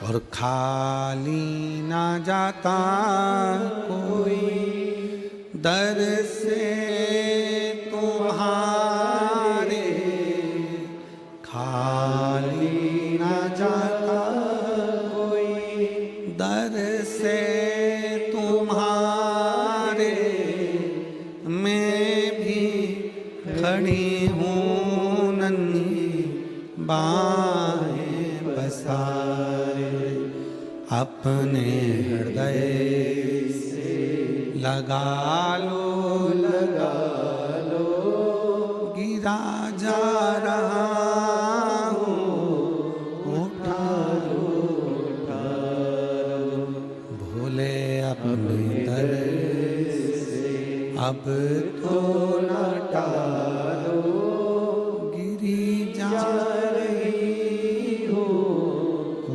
और खाली ना जाता कोई दर से तुम्हारे, खाली ना जाता कोई दर से तुम्हारे। मैं भी खड़ी हूँ नन्ही बाहें पसारे, अपने हृदय से लगा लो गिरा जा रहा हूँ, उठा लो भोले अपने दर से अब तो न टालो, गिरी जा रही हो,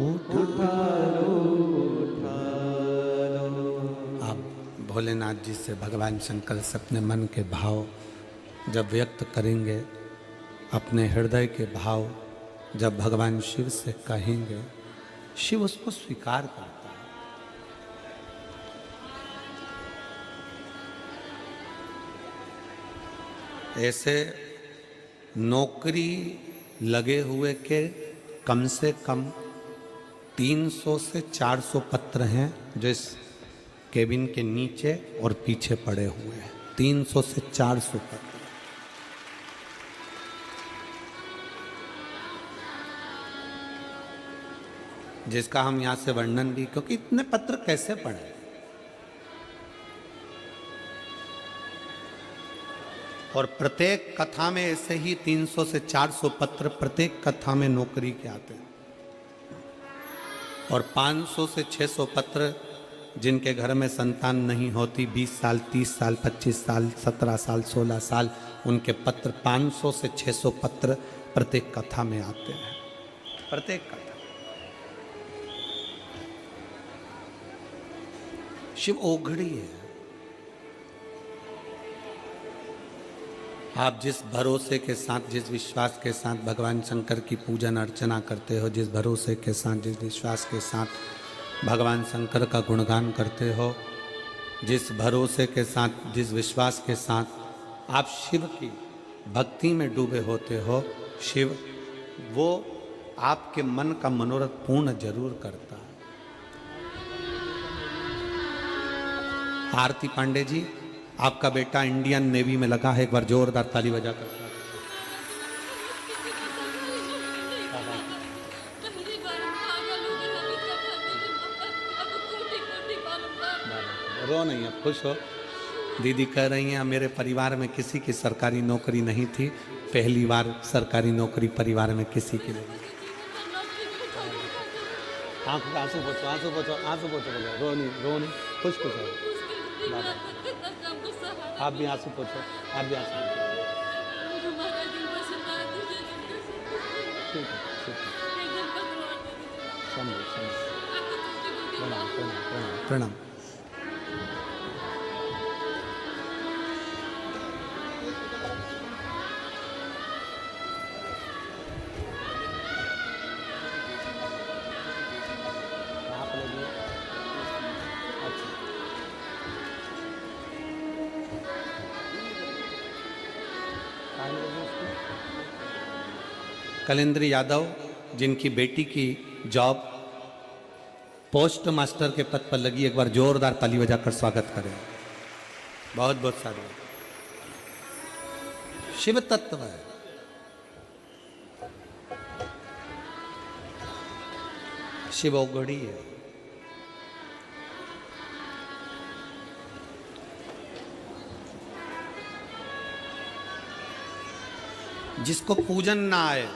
उठा लो। अब भोलेनाथ जी से भगवान शंकर से अपने मन के भाव जब व्यक्त करेंगे, अपने हृदय के भाव जब भगवान शिव से कहेंगे, शिव उसको स्वीकार करता है। ऐसे नौकरी लगे हुए के कम से कम 300 से 400 पत्र हैं जो इस केबिन के नीचे और पीछे पड़े हुए हैं। 300 से 400 पत्र, जिसका हम यहाँ से वर्णन भी, क्योंकि इतने पत्र कैसे पढ़े। और प्रत्येक कथा में ऐसे ही 300 से 400 पत्र प्रत्येक कथा में नौकरी के आते हैं। और 500 से 600 पत्र जिनके घर में संतान नहीं होती, 20 साल 30 साल 25 साल 17 साल 16 साल, उनके पत्र 500 से 600 पत्र प्रत्येक कथा में आते हैं। प्रत्येक कथा शिव ओघड़ी है। आप जिस भरोसे के साथ, जिस विश्वास के साथ भगवान शंकर की पूजन अर्चना करते हो, जिस भरोसे के साथ, जिस विश्वास के साथ भगवान शंकर का गुणगान करते हो, जिस भरोसे के साथ, जिस विश्वास के साथ आप शिव की भक्ति में डूबे होते हो, शिव वो आपके मन का मनोरथ पूर्ण जरूर करता है। आरती पांडे जी, आपका बेटा इंडियन नेवी में लगा है, एक बार जोरदार ताली बजाकर। रो नहीं, अब खुश हो। दीदी कह रही हैं मेरे परिवार में किसी की सरकारी नौकरी नहीं थी, पहली बार सरकारी नौकरी परिवार में किसी की नहीं। आंसू पोछो, आंसू पोछो, आंसू पोछो, रो नहीं, रो नहीं, खुश खुश हो। आप भी आंसू पोछो, आप भी आंसू पोछो। ठीक है, ठीक है। प्रणाम, प्रणाम, प्रणाम, प्रणाम। कलेंद्र यादव, जिनकी बेटी की जॉब पोस्ट मास्टर के पद पर लगी, एक बार जोरदार ताली बजाकर स्वागत करें। बहुत बहुत सारे शिव तत्व है। शिव ओघड़ी है। जिसको पूजन ना आए,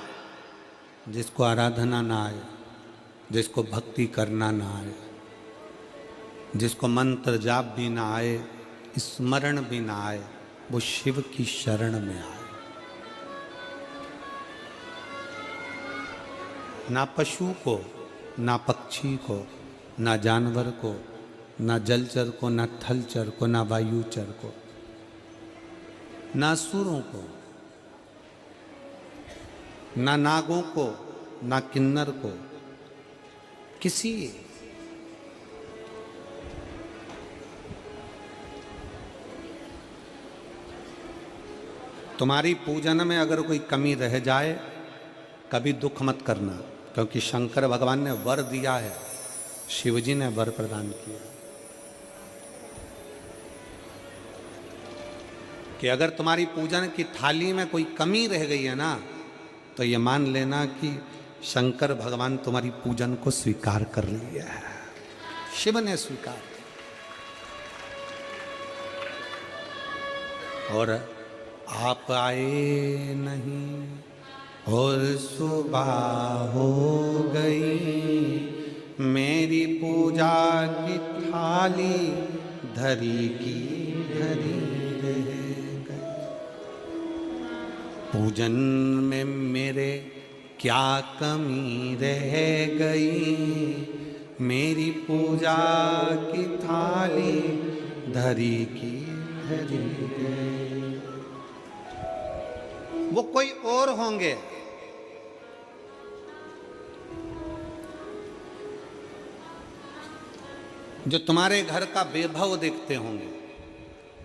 जिसको आराधना ना आए, जिसको भक्ति करना ना आए, जिसको मंत्र जाप भी ना आए, स्मरण भी ना आए, वो शिव की शरण में आए। ना पशु को, ना पक्षी को, ना जानवर को, ना जलचर को, ना थलचर को, ना वायुचर को, ना असुरों को, ना नागों को, ना किन्नर को, किसी तुम्हारी पूजन में अगर कोई कमी रह जाए, कभी दुख मत करना, क्योंकि शंकर भगवान ने वर दिया है, शिवजी ने वर प्रदान किया कि अगर तुम्हारी पूजन की थाली में कोई कमी रह गई है ना, तो ये मान लेना कि शंकर भगवान तुम्हारी पूजन को स्वीकार कर लिया है, शिव ने स्वीकार किया। और आप आए नहीं और सुबह हो गई, मेरी पूजा की थाली धरी की धरी रह गई। पूजन में मेरे क्या कमी रह गई, मेरी पूजा की थाली धरी की धरी रह गई। वो कोई और होंगे, जो तुम्हारे घर का वैभव देखते होंगे,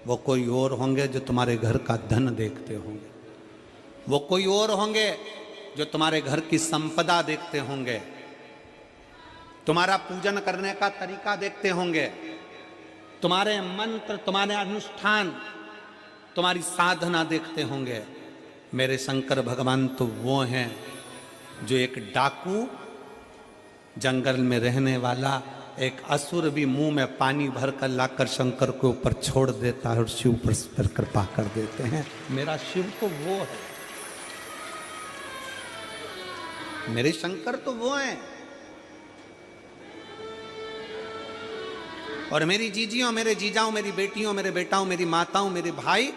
वो कोई और होंगे जो तुम्हारे घर का धन देखते होंगे, वो कोई और होंगे जो तुम्हारे घर की संपदा देखते होंगे, तुम्हारा पूजन करने का तरीका देखते होंगे, तुम्हारे मंत्र, तुम्हारे अनुष्ठान, तुम्हारी साधना देखते होंगे। मेरे शंकर भगवान तो वो हैं जो एक डाकू, जंगल में रहने वाला एक असुर भी मुंह में पानी भरकर लाकर शंकर के ऊपर छोड़ देता है और शिव पर कृपा कर देते हैं। मेरा शिव तो वो है, मेरे शंकर तो वो हैं। और मेरी जीजियों, मेरे जीजाओं, मेरी बेटियों, मेरे बेटाओं, मेरी माताओं, मेरे भाई,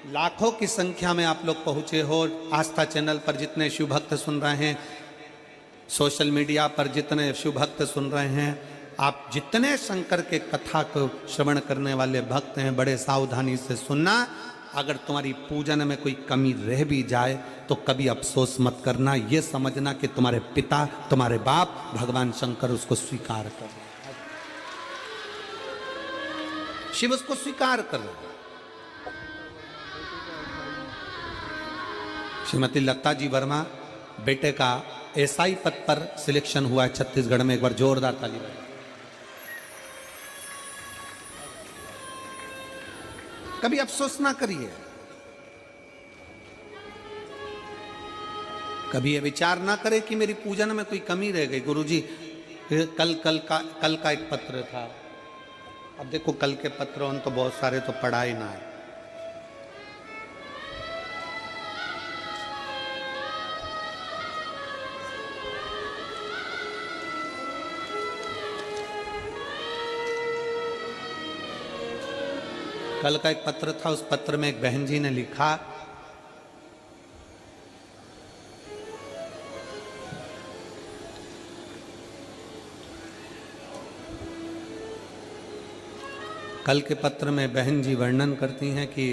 लाखों की संख्या में आप लोग पहुंचे हो। आस्था चैनल पर जितने शिव भक्त सुन रहे हैं, सोशल मीडिया पर जितने शिव भक्त सुन रहे हैं, आप जितने शंकर के कथा को श्रवण करने वाले भक्त हैं, बड़े सावधानी से सुनना। अगर तुम्हारी पूजन में कोई कमी रह भी जाए तो कभी अफसोस मत करना, ये समझना कि तुम्हारे पिता, तुम्हारे बाप भगवान शंकर उसको स्वीकार कर, शिव उसको स्वीकार कर। श्रीमती लता जी वर्मा बेटे का एसआई पद पर सिलेक्शन हुआ है छत्तीसगढ़ में, एक बार जोरदार ताली बजाएं। कभी अफसोस ना करिए, कभी ये विचार ना करें कि मेरी पूजन में कोई कमी रह गई। गुरुजी कल का एक पत्र था, अब देखो कल के पत्र उन तो बहुत सारे तो पढ़ा ही ना है। कल का एक पत्र था, उस पत्र में एक बहन जी ने लिखा, कल के पत्र में बहन जी वर्णन करती हैं कि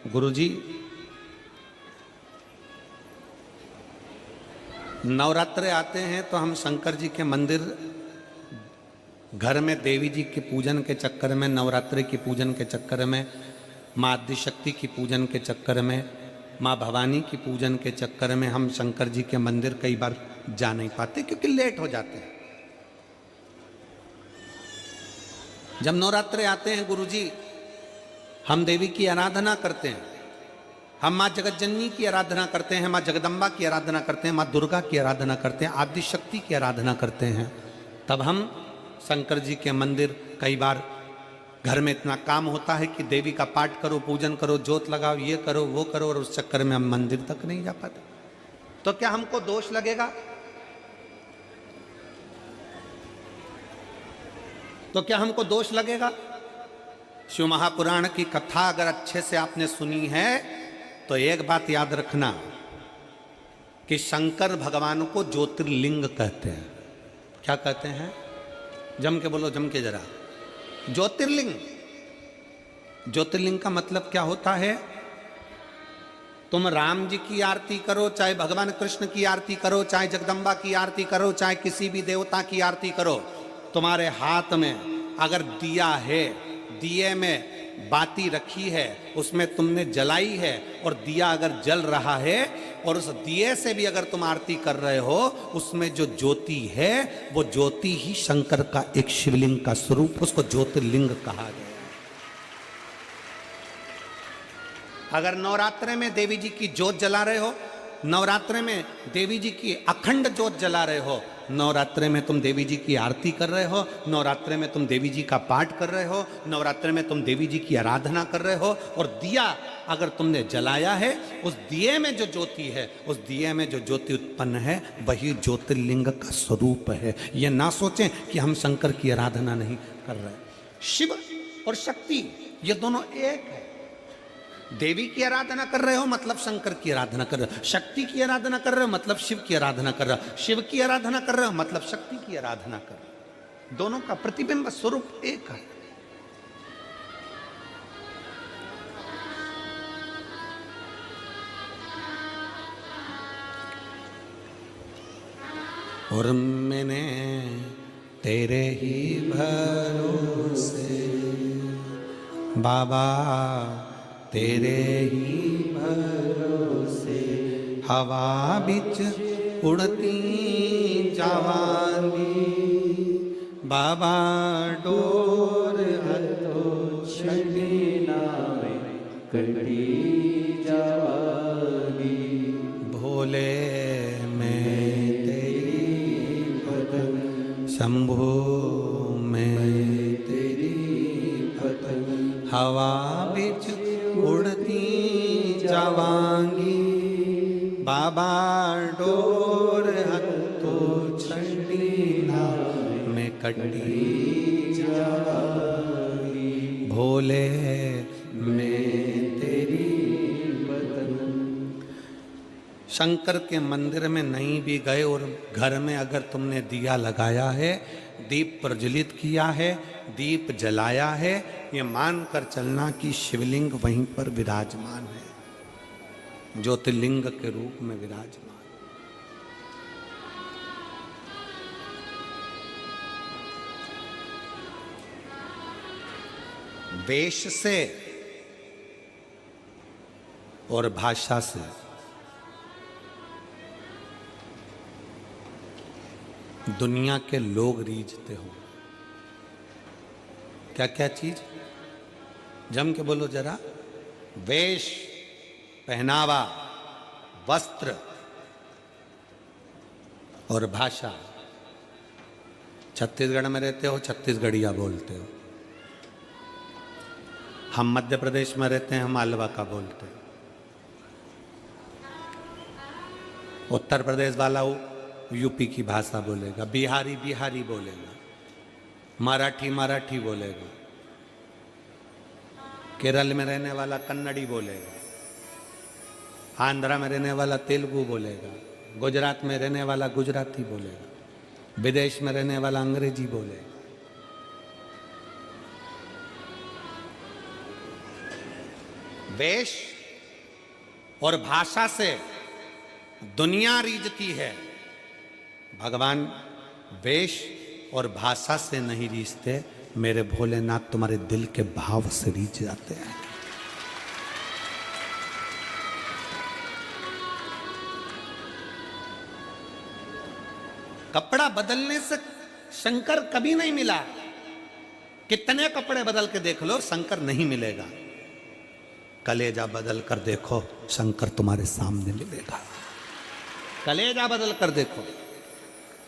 गुरुजी नवरात्रे आते हैं तो हम शंकर जी के मंदिर, घर में देवी जी के पूजन के चक्कर में, नवरात्रि की पूजन के चक्कर में, माँ आदिशक्ति की पूजन के चक्कर में, माँ भवानी की पूजन के चक्कर में हम शंकर जी के मंदिर कई बार जा नहीं पाते क्योंकि लेट हो जाते हैं। जब नवरात्रे आते हैं गुरुजी, हम देवी की आराधना करते हैं, हम माँ जगतजननी की आराधना करते हैं, माँ जगदम्बा की आराधना करते हैं, माँ दुर्गा की आराधना करते हैं, आदिशक्ति की आराधना करते हैं। तब हम शंकर जी के मंदिर, कई बार घर में इतना काम होता है कि देवी का पाठ करो, पूजन करो, जोत लगाओ, ये करो, वो करो, और उस चक्कर में हम मंदिर तक नहीं जा पाते। तो क्या हमको दोष लगेगा? तो क्या हमको दोष लगेगा? शिव महापुराण की कथा अगर अच्छे से आपने सुनी है तो एक बात याद रखना कि शंकर भगवान को ज्योतिर्लिंग कहते हैं। क्या कहते हैं? जम के बोलो, जम के जरा। ज्योतिर्लिंग, ज्योतिर्लिंग का मतलब क्या होता है? तुम राम जी की आरती करो, चाहे भगवान कृष्ण की आरती करो, चाहे जगदम्बा की आरती करो, चाहे किसी भी देवता की आरती करो, तुम्हारे हाथ में अगर दिया है, दिए में बाती रखी है, उसमें तुमने जलाई है और दिया अगर जल रहा है और उस दिए से भी अगर तुम आरती कर रहे हो, उसमें जो ज्योति है वो ज्योति ही शंकर का एक शिवलिंग का स्वरूप, उसको ज्योतिर्लिंग कहा गया। अगर नवरात्रे में देवी जी की ज्योत जला रहे हो, नवरात्रे में देवी जी की अखंड ज्योत जला रहे हो, नवरात्रे में तुम देवी जी की आरती कर रहे हो, नवरात्रे में तुम देवी जी का पाठ कर रहे हो, नवरात्रे में तुम देवी जी की आराधना कर रहे हो, और दिया अगर तुमने जलाया है, उस दिए में जो ज्योति है, उस दिए में जो ज्योति उत्पन्न है, वही ज्योतिर्लिंग का स्वरूप है। ये ना सोचें कि हम शंकर की आराधना नहीं कर रहे। शिव और शक्ति ये दोनों एक है। देवी की आराधना कर रहे हो मतलब शंकर की आराधना कर रहे हो, शक्ति की आराधना कर रहे हो मतलब शिव की आराधना कर रहे हो, शिव की आराधना कर रहे हो मतलब शक्ति की आराधना कर रहे हो। दोनों का प्रतिबिंब स्वरूप एक है। और मैंने तेरे ही भरोसे बाबा, तेरे ही भरोसे हवा बिच उड़ती जावांगी, बाबा डोर हथो छड़ी नावे कटी जावांगी, भोले मैं तेरी भगत, शंभो मैं तेरी भगत, हवा बिच उड़ती जावांगी, बाबा डोर हथो छड़ी नावे में कटी जावांगी, भोले मैं तेरी बदन। शंकर के मंदिर में नहीं भी गए और घर में अगर तुमने दिया लगाया है, दीप प्रज्वलित किया है, दीप जलाया है, ये मानकर चलना कि शिवलिंग वहीं पर विराजमान है, ज्योतिर्लिंग के रूप में विराजमान। वेश से और भाषा से दुनिया के लोग रीझते हो। क्या क्या चीज? जम के बोलो जरा। वेश, पहनावा, वस्त्र और भाषा। छत्तीसगढ़ में रहते हो, छत्तीसगढ़िया बोलते हो। हम मध्य प्रदेश में रहते हैं, हम मालवा का बोलते हैं। उत्तर प्रदेश वाला यूपी की भाषा बोलेगा, बिहारी बिहारी बोलेगा, मराठी मराठी बोलेगा, केरल में रहने वाला कन्नड़ी बोलेगा, आंध्रा में रहने वाला तेलुगु बोलेगा, गुजरात में रहने वाला गुजराती बोलेगा, विदेश में रहने वाला अंग्रेजी बोलेगा। वेश और भाषा से दुनिया रीझती है, भगवान वेश और भाषा से नहीं रीझते। मेरे भोलेनाथ तुम्हारे दिल के भाव से रीझ जाते हैं। कपड़ा बदलने से शंकर कभी नहीं मिला। कितने कपड़े बदल के देख लो, शंकर नहीं मिलेगा। कलेजा बदल कर देखो, शंकर तुम्हारे सामने मिलेगा। कलेजा बदल कर देखो।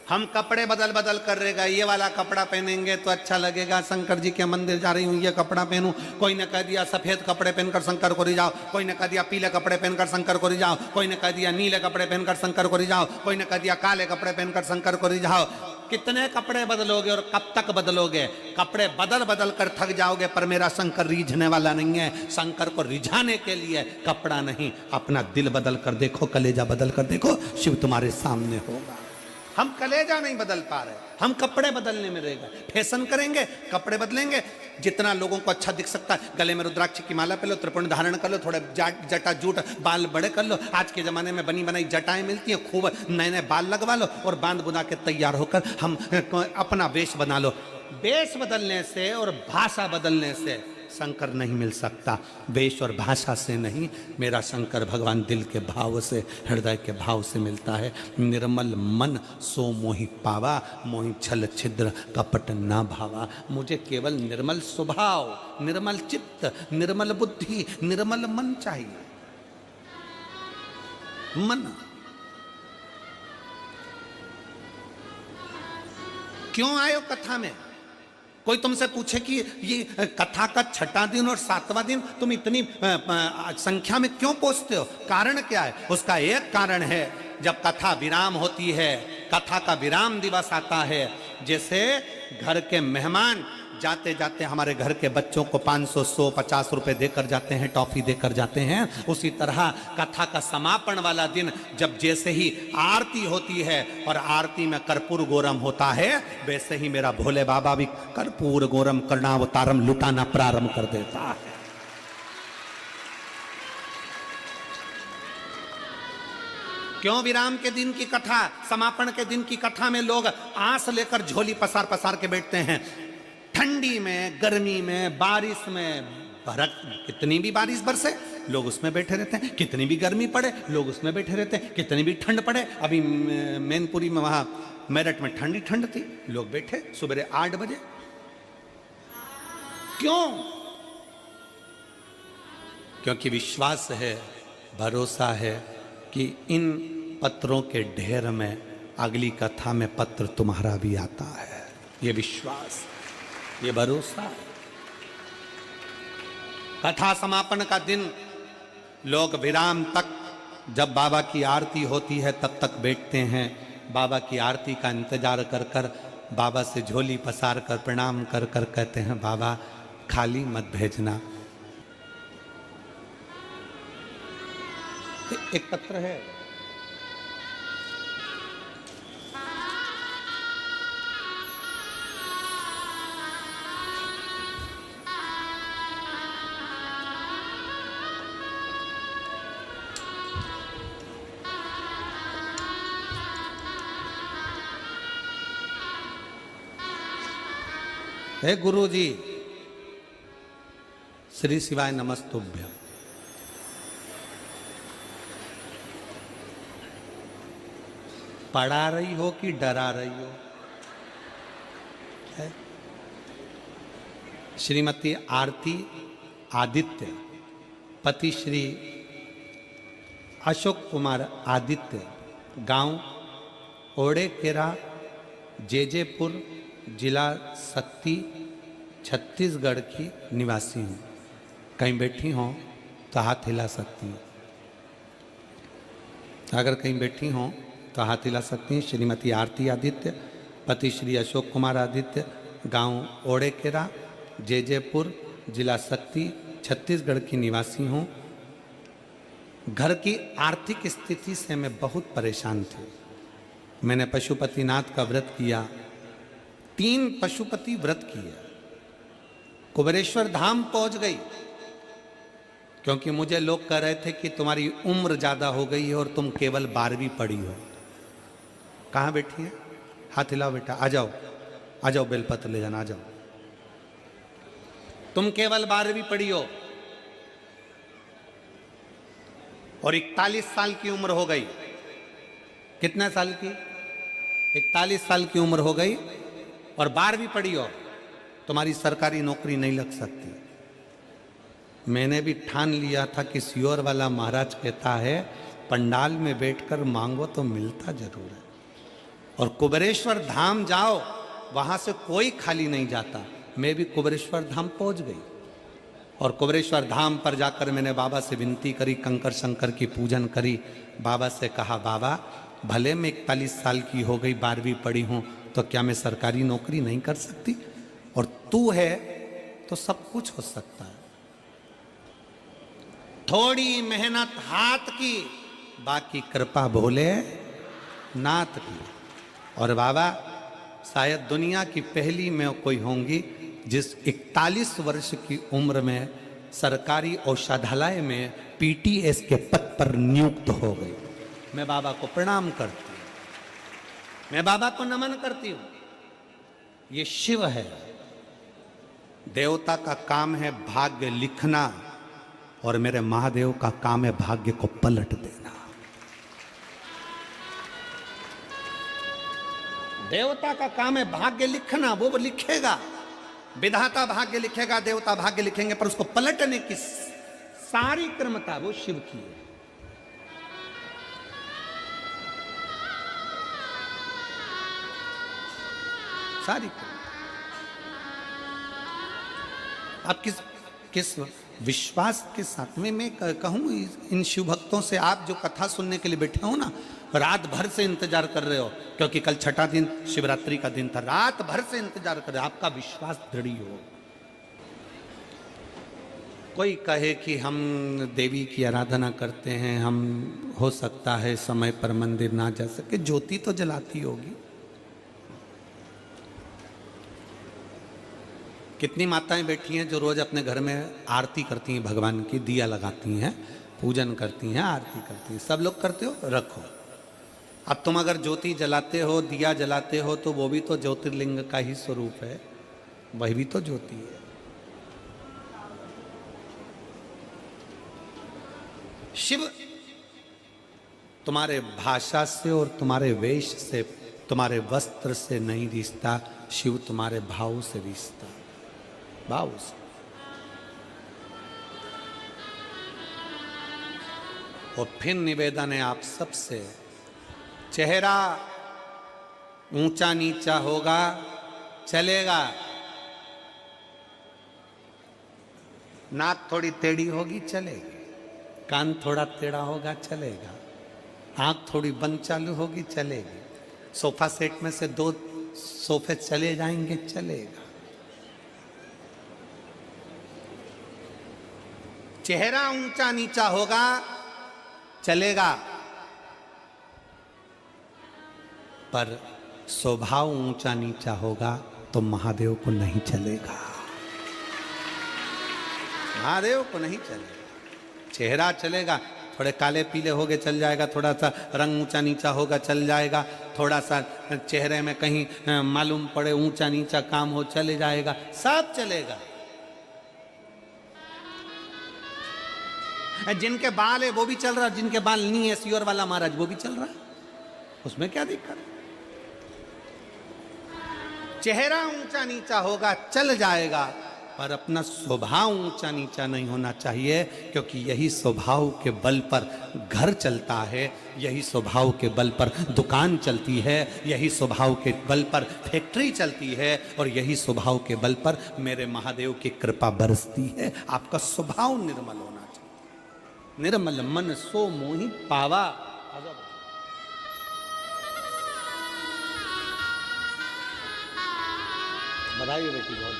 हम कपड़े बदल बदल कर रहेगा, ये वाला कपड़ा पहनेंगे तो अच्छा लगेगा, शंकर जी के मंदिर जा रही हूँ ये कपड़ा पहनूं। कोई ने कह दिया सफेद कपड़े पहनकर शंकर को रिझाओ, कोई ने कह दिया पीले कपड़े पहनकर शंकर को रिझाओ, कोई ने कह दिया नीले कपड़े पहनकर शंकर को रिझाओ, कोई ने कह दिया काले कपड़े पहनकर शंकर को रिझाओ। कितने कपड़े बदलोगे और कब तक बदलोगे? कपड़े बदल बदल कर थक जाओगे, पर मेरा शंकर रिझने वाला नहीं है। शंकर को रिझाने के लिए कपड़ा नहीं, अपना दिल बदल कर देखो, कलेजा बदल कर देखो, शिव तुम्हारे सामने होगा। हम कलेजा नहीं बदल पा रहे, हम कपड़े बदलने में रह गए। फैशन करेंगे, कपड़े बदलेंगे, जितना लोगों को अच्छा दिख सकता है, गले में रुद्राक्ष की माला पहन लो, त्रिपुंड धारण कर लो, थोड़े जटा जूट बाल बड़े कर लो। आज के ज़माने में बनी बनाई जटाएं मिलती हैं, खूब नए नए बाल लगवा लो और बांध बुना के तैयार होकर हम अपना वेश बना लो। वेश बदलने से और भाषा बदलने से शंकर नहीं मिल सकता, वेश और भाषा से नहीं। मेरा शंकर भगवान दिल के भाव से, हृदय के भाव से मिलता है। निर्मल मन सो मोहि पावा, मोहि छल छिद्र कपट ना भावा। मुझे केवल निर्मल स्वभाव, निर्मल चित्त, निर्मल बुद्धि, निर्मल मन चाहिए। मन क्यों आयो कथा में? कोई तुमसे पूछे कि ये कथा का छठा दिन और सातवां दिन तुम इतनी संख्या में क्यों पहुंचते हो, कारण क्या है? उसका एक कारण है, जब कथा विराम होती है, कथा का विराम दिवस आता है, जैसे घर के मेहमान जाते जाते हमारे घर के बच्चों को 500, 100, 50 रुपए देकर जाते हैं, टॉफी देकर जाते हैं, उसी तरह कथा का समापन वाला दिन जब जैसे ही आरती होती है और आरती में कर्पूर गौरम होता है, वैसे ही मेरा भोले बाबा भी कर्पूर गौरम कर्णावतारम लुटाना प्रारंभ कर देता है। क्यों विराम के दिन की कथा, समापन के दिन की कथा में लोग आंस लेकर झोली पसार पसार के बैठते हैं? ठंडी में, गर्मी में, बारिश में, कितनी भी बारिश बरसे लोग उसमें बैठे रहते हैं, कितनी भी गर्मी पड़े लोग उसमें बैठे रहते हैं, कितनी भी ठंड पड़े। अभी मैनपुरी में, वहां मेरठ में ठंडी ठंड थी, लोग बैठे सुबह 8 बजे। क्यों? क्योंकि विश्वास है, भरोसा है कि इन पत्रों के ढेर में अगली कथा में पत्र तुम्हारा भी आता है। ये विश्वास, ये भरोसा। कथा समापन का दिन लोग विराम तक, जब बाबा की आरती होती है तब तक बैठते हैं। बाबा की आरती का इंतजार कर कर, बाबा से झोली पसार कर, प्रणाम कर कर कहते हैं, बाबा खाली मत भेजना। एक पत्र है, हे गुरु जी, श्री शिवाय नमस्तुभ्यं। पढ़ा रही हो कि डरा रही हो? है? श्रीमती आरती आदित्य, पति श्री अशोक कुमार आदित्य, गांव ओड़ेकेरा, जेजेपुर, जिला शक्ति, छत्तीसगढ़ की निवासी हूँ। कहीं बैठी हों तो हाथ हिला सकती हैं, अगर कहीं बैठी हों तो हाथ हिला सकती हैं। श्रीमती आरती आदित्य, पति श्री अशोक कुमार आदित्य, गांव ओड़ेकेरा, जेजेपुर, जिला शक्ति, छत्तीसगढ़ की निवासी हूँ। घर की आर्थिक स्थिति से मैं बहुत परेशान थी। मैंने पशुपतिनाथ का व्रत किया, 3 पशुपति व्रत किए, कुबेरेश्वर धाम पहुंच गई, क्योंकि मुझे लोग कह रहे थे कि तुम्हारी उम्र ज्यादा हो गई है और तुम केवल 12वीं पढ़ी हो। कहाँ बैठी है? हाथ हिलाओ बेटा, आ जाओ, आ जाओ, बेलपत्र ले जाना, आ जाओ। तुम केवल 12वीं पढ़ी हो और 41 साल की उम्र हो गई। कितने साल की? 41 साल की उम्र हो गई और 12वीं पढ़ी हो, तुम्हारी सरकारी नौकरी नहीं लग सकती। मैंने भी ठान लिया था कि सियोर वाला महाराज कहता है, पंडाल में बैठकर मांगो तो मिलता जरूर है। और कुबेरेश्वर धाम जाओ, वहां से कोई खाली नहीं जाता। मैं भी कुबेरेश्वर धाम पहुंच गई और कुबेरेश्वर धाम पर जाकर मैंने बाबा से विनती करी, कंकर शंकर की पूजन करी। बाबा से कहा, बाबा भले मैं 41 साल की हो गई, 12वीं पढ़ी हूं, तो क्या मैं सरकारी नौकरी नहीं कर सकती? और तू है तो सब कुछ हो सकता है। थोड़ी मेहनत हाथ की, बाकी कृपा भोले नाथ की। और बाबा शायद दुनिया की पहली मैं कोई होंगी जिस 41 वर्ष की उम्र में सरकारी औषधालय में पीटीएस के पद पर नियुक्त हो गई। मैं बाबा को प्रणाम करती हूँ, मैं बाबा को नमन करती हूँ। ये शिव है। देवता का काम है भाग्य लिखना और मेरे महादेव का काम है भाग्य को पलट देना। देवता का काम है भाग्य लिखना, वो लिखेगा, विधाता भाग्य लिखेगा, देवता भाग्य लिखेंगे, पर उसको पलटने की सारी क्रमता वो शिव की है। सारी आप किस विश्वास के साथ में मैं कहूं इन शिव भक्तों से, आप जो कथा सुनने के लिए बैठे हो ना, रात भर से इंतजार कर रहे हो, क्योंकि कल छठा दिन शिवरात्रि का दिन था, रात भर से इंतजार कर रहे हो, आपका विश्वास दृढ़ हो। कोई कहे कि हम देवी की आराधना करते हैं, हम हो सकता है समय पर मंदिर ना जा सके, ज्योति तो जलाती होगी। कितनी माताएं बैठी हैं जो रोज अपने घर में आरती करती हैं, भगवान की दिया लगाती हैं, पूजन करती हैं, आरती करती हैं। सब लोग करते हो, रखो। अब तुम अगर ज्योति जलाते हो, दिया जलाते हो, तो वो भी तो ज्योतिर्लिंग का ही स्वरूप है, वही भी तो ज्योति है। शिव तुम्हारे भाषा से और तुम्हारे वेश से, तुम्हारे वस्त्र से नहीं रिश्ता, शिव तुम्हारे भाव से रिश्ता, भाव से। और फिर निवेदन है आप सबसे, चेहरा ऊंचा नीचा होगा चलेगा, नाक थोड़ी टेढ़ी होगी चलेगी, कान थोड़ा टेढ़ा होगा चलेगा, आंख थोड़ी बंद चालू होगी चलेगी, सोफा सेट में से 2 सोफे चले जाएंगे चलेगा। चेहरा ऊंचा नीचा होगा चलेगा, पर स्वभाव ऊंचा नीचा होगा तो महादेव को नहीं चलेगा, महादेव को नहीं चलेगा। चेहरा चलेगा, थोड़े काले पीले होगे चल जाएगा, थोड़ा सा रंग ऊंचा नीचा होगा चल जाएगा, थोड़ा सा चेहरे में कहीं मालूम पड़े ऊंचा नीचा काम हो चले जाएगा, सब चलेगा। जिनके बाल है वो भी चल रहा, जिनके बाल नहीं है सियोर वाला महाराज वो भी चल रहा, उसमें क्या दिक्कत। चेहरा ऊंचा नीचा होगा चल जाएगा, पर अपना स्वभाव ऊंचा नीचा नहीं होना चाहिए, क्योंकि यही स्वभाव के बल पर घर चलता है, यही स्वभाव के बल पर दुकान चलती है, यही स्वभाव के बल पर फैक्ट्री चलती है, और यही स्वभाव के बल पर मेरे महादेव की कृपा बरसती है। आपका स्वभाव निर्मल होना चाहिए। निर्मल मन सो मोहि पावा। बधाई बेटी, बहुत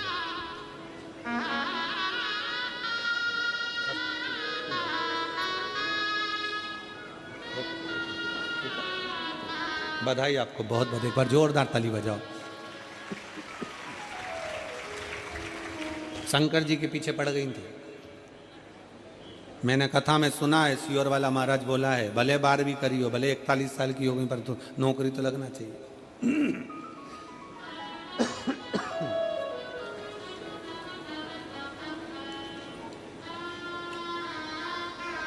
बधाई आपको, बहुत बहुत। एक बार जोरदार ताली बजाओ। शंकर जी के पीछे पड़ गई थी। मैंने कथा में सुना है, सियोर वाला महाराज बोला है, भले 12वीं करी हो, भले 41 साल की हो गई, पर तो नौकरी तो लगना चाहिए।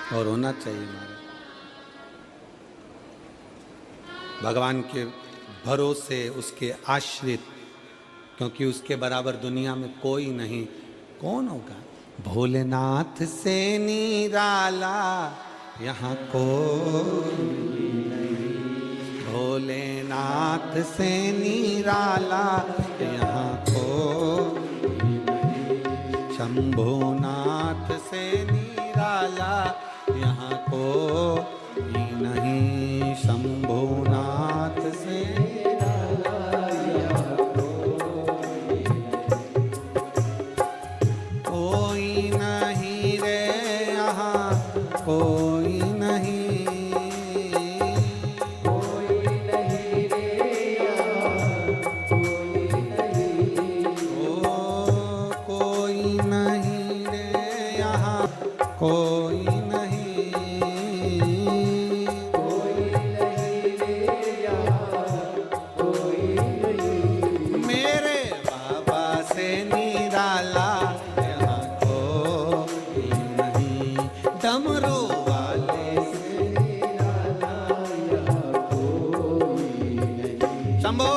और होना चाहिए महाराज। भगवान के भरोसे, उसके आश्रित, क्योंकि उसके बराबर दुनिया में कोई नहीं। कौन होगा? भोलेनाथ से निराला यहाँ कोई नहीं, भोलेनाथ से निराला यहाँ कोई नहीं, शंभुनाथ से निराला यहाँ कोई नहीं, शंभुनाथ से निराला यहाँ कोई नहीं रे, यहाँ कोई नहीं, कोई नहीं रे, शंभो।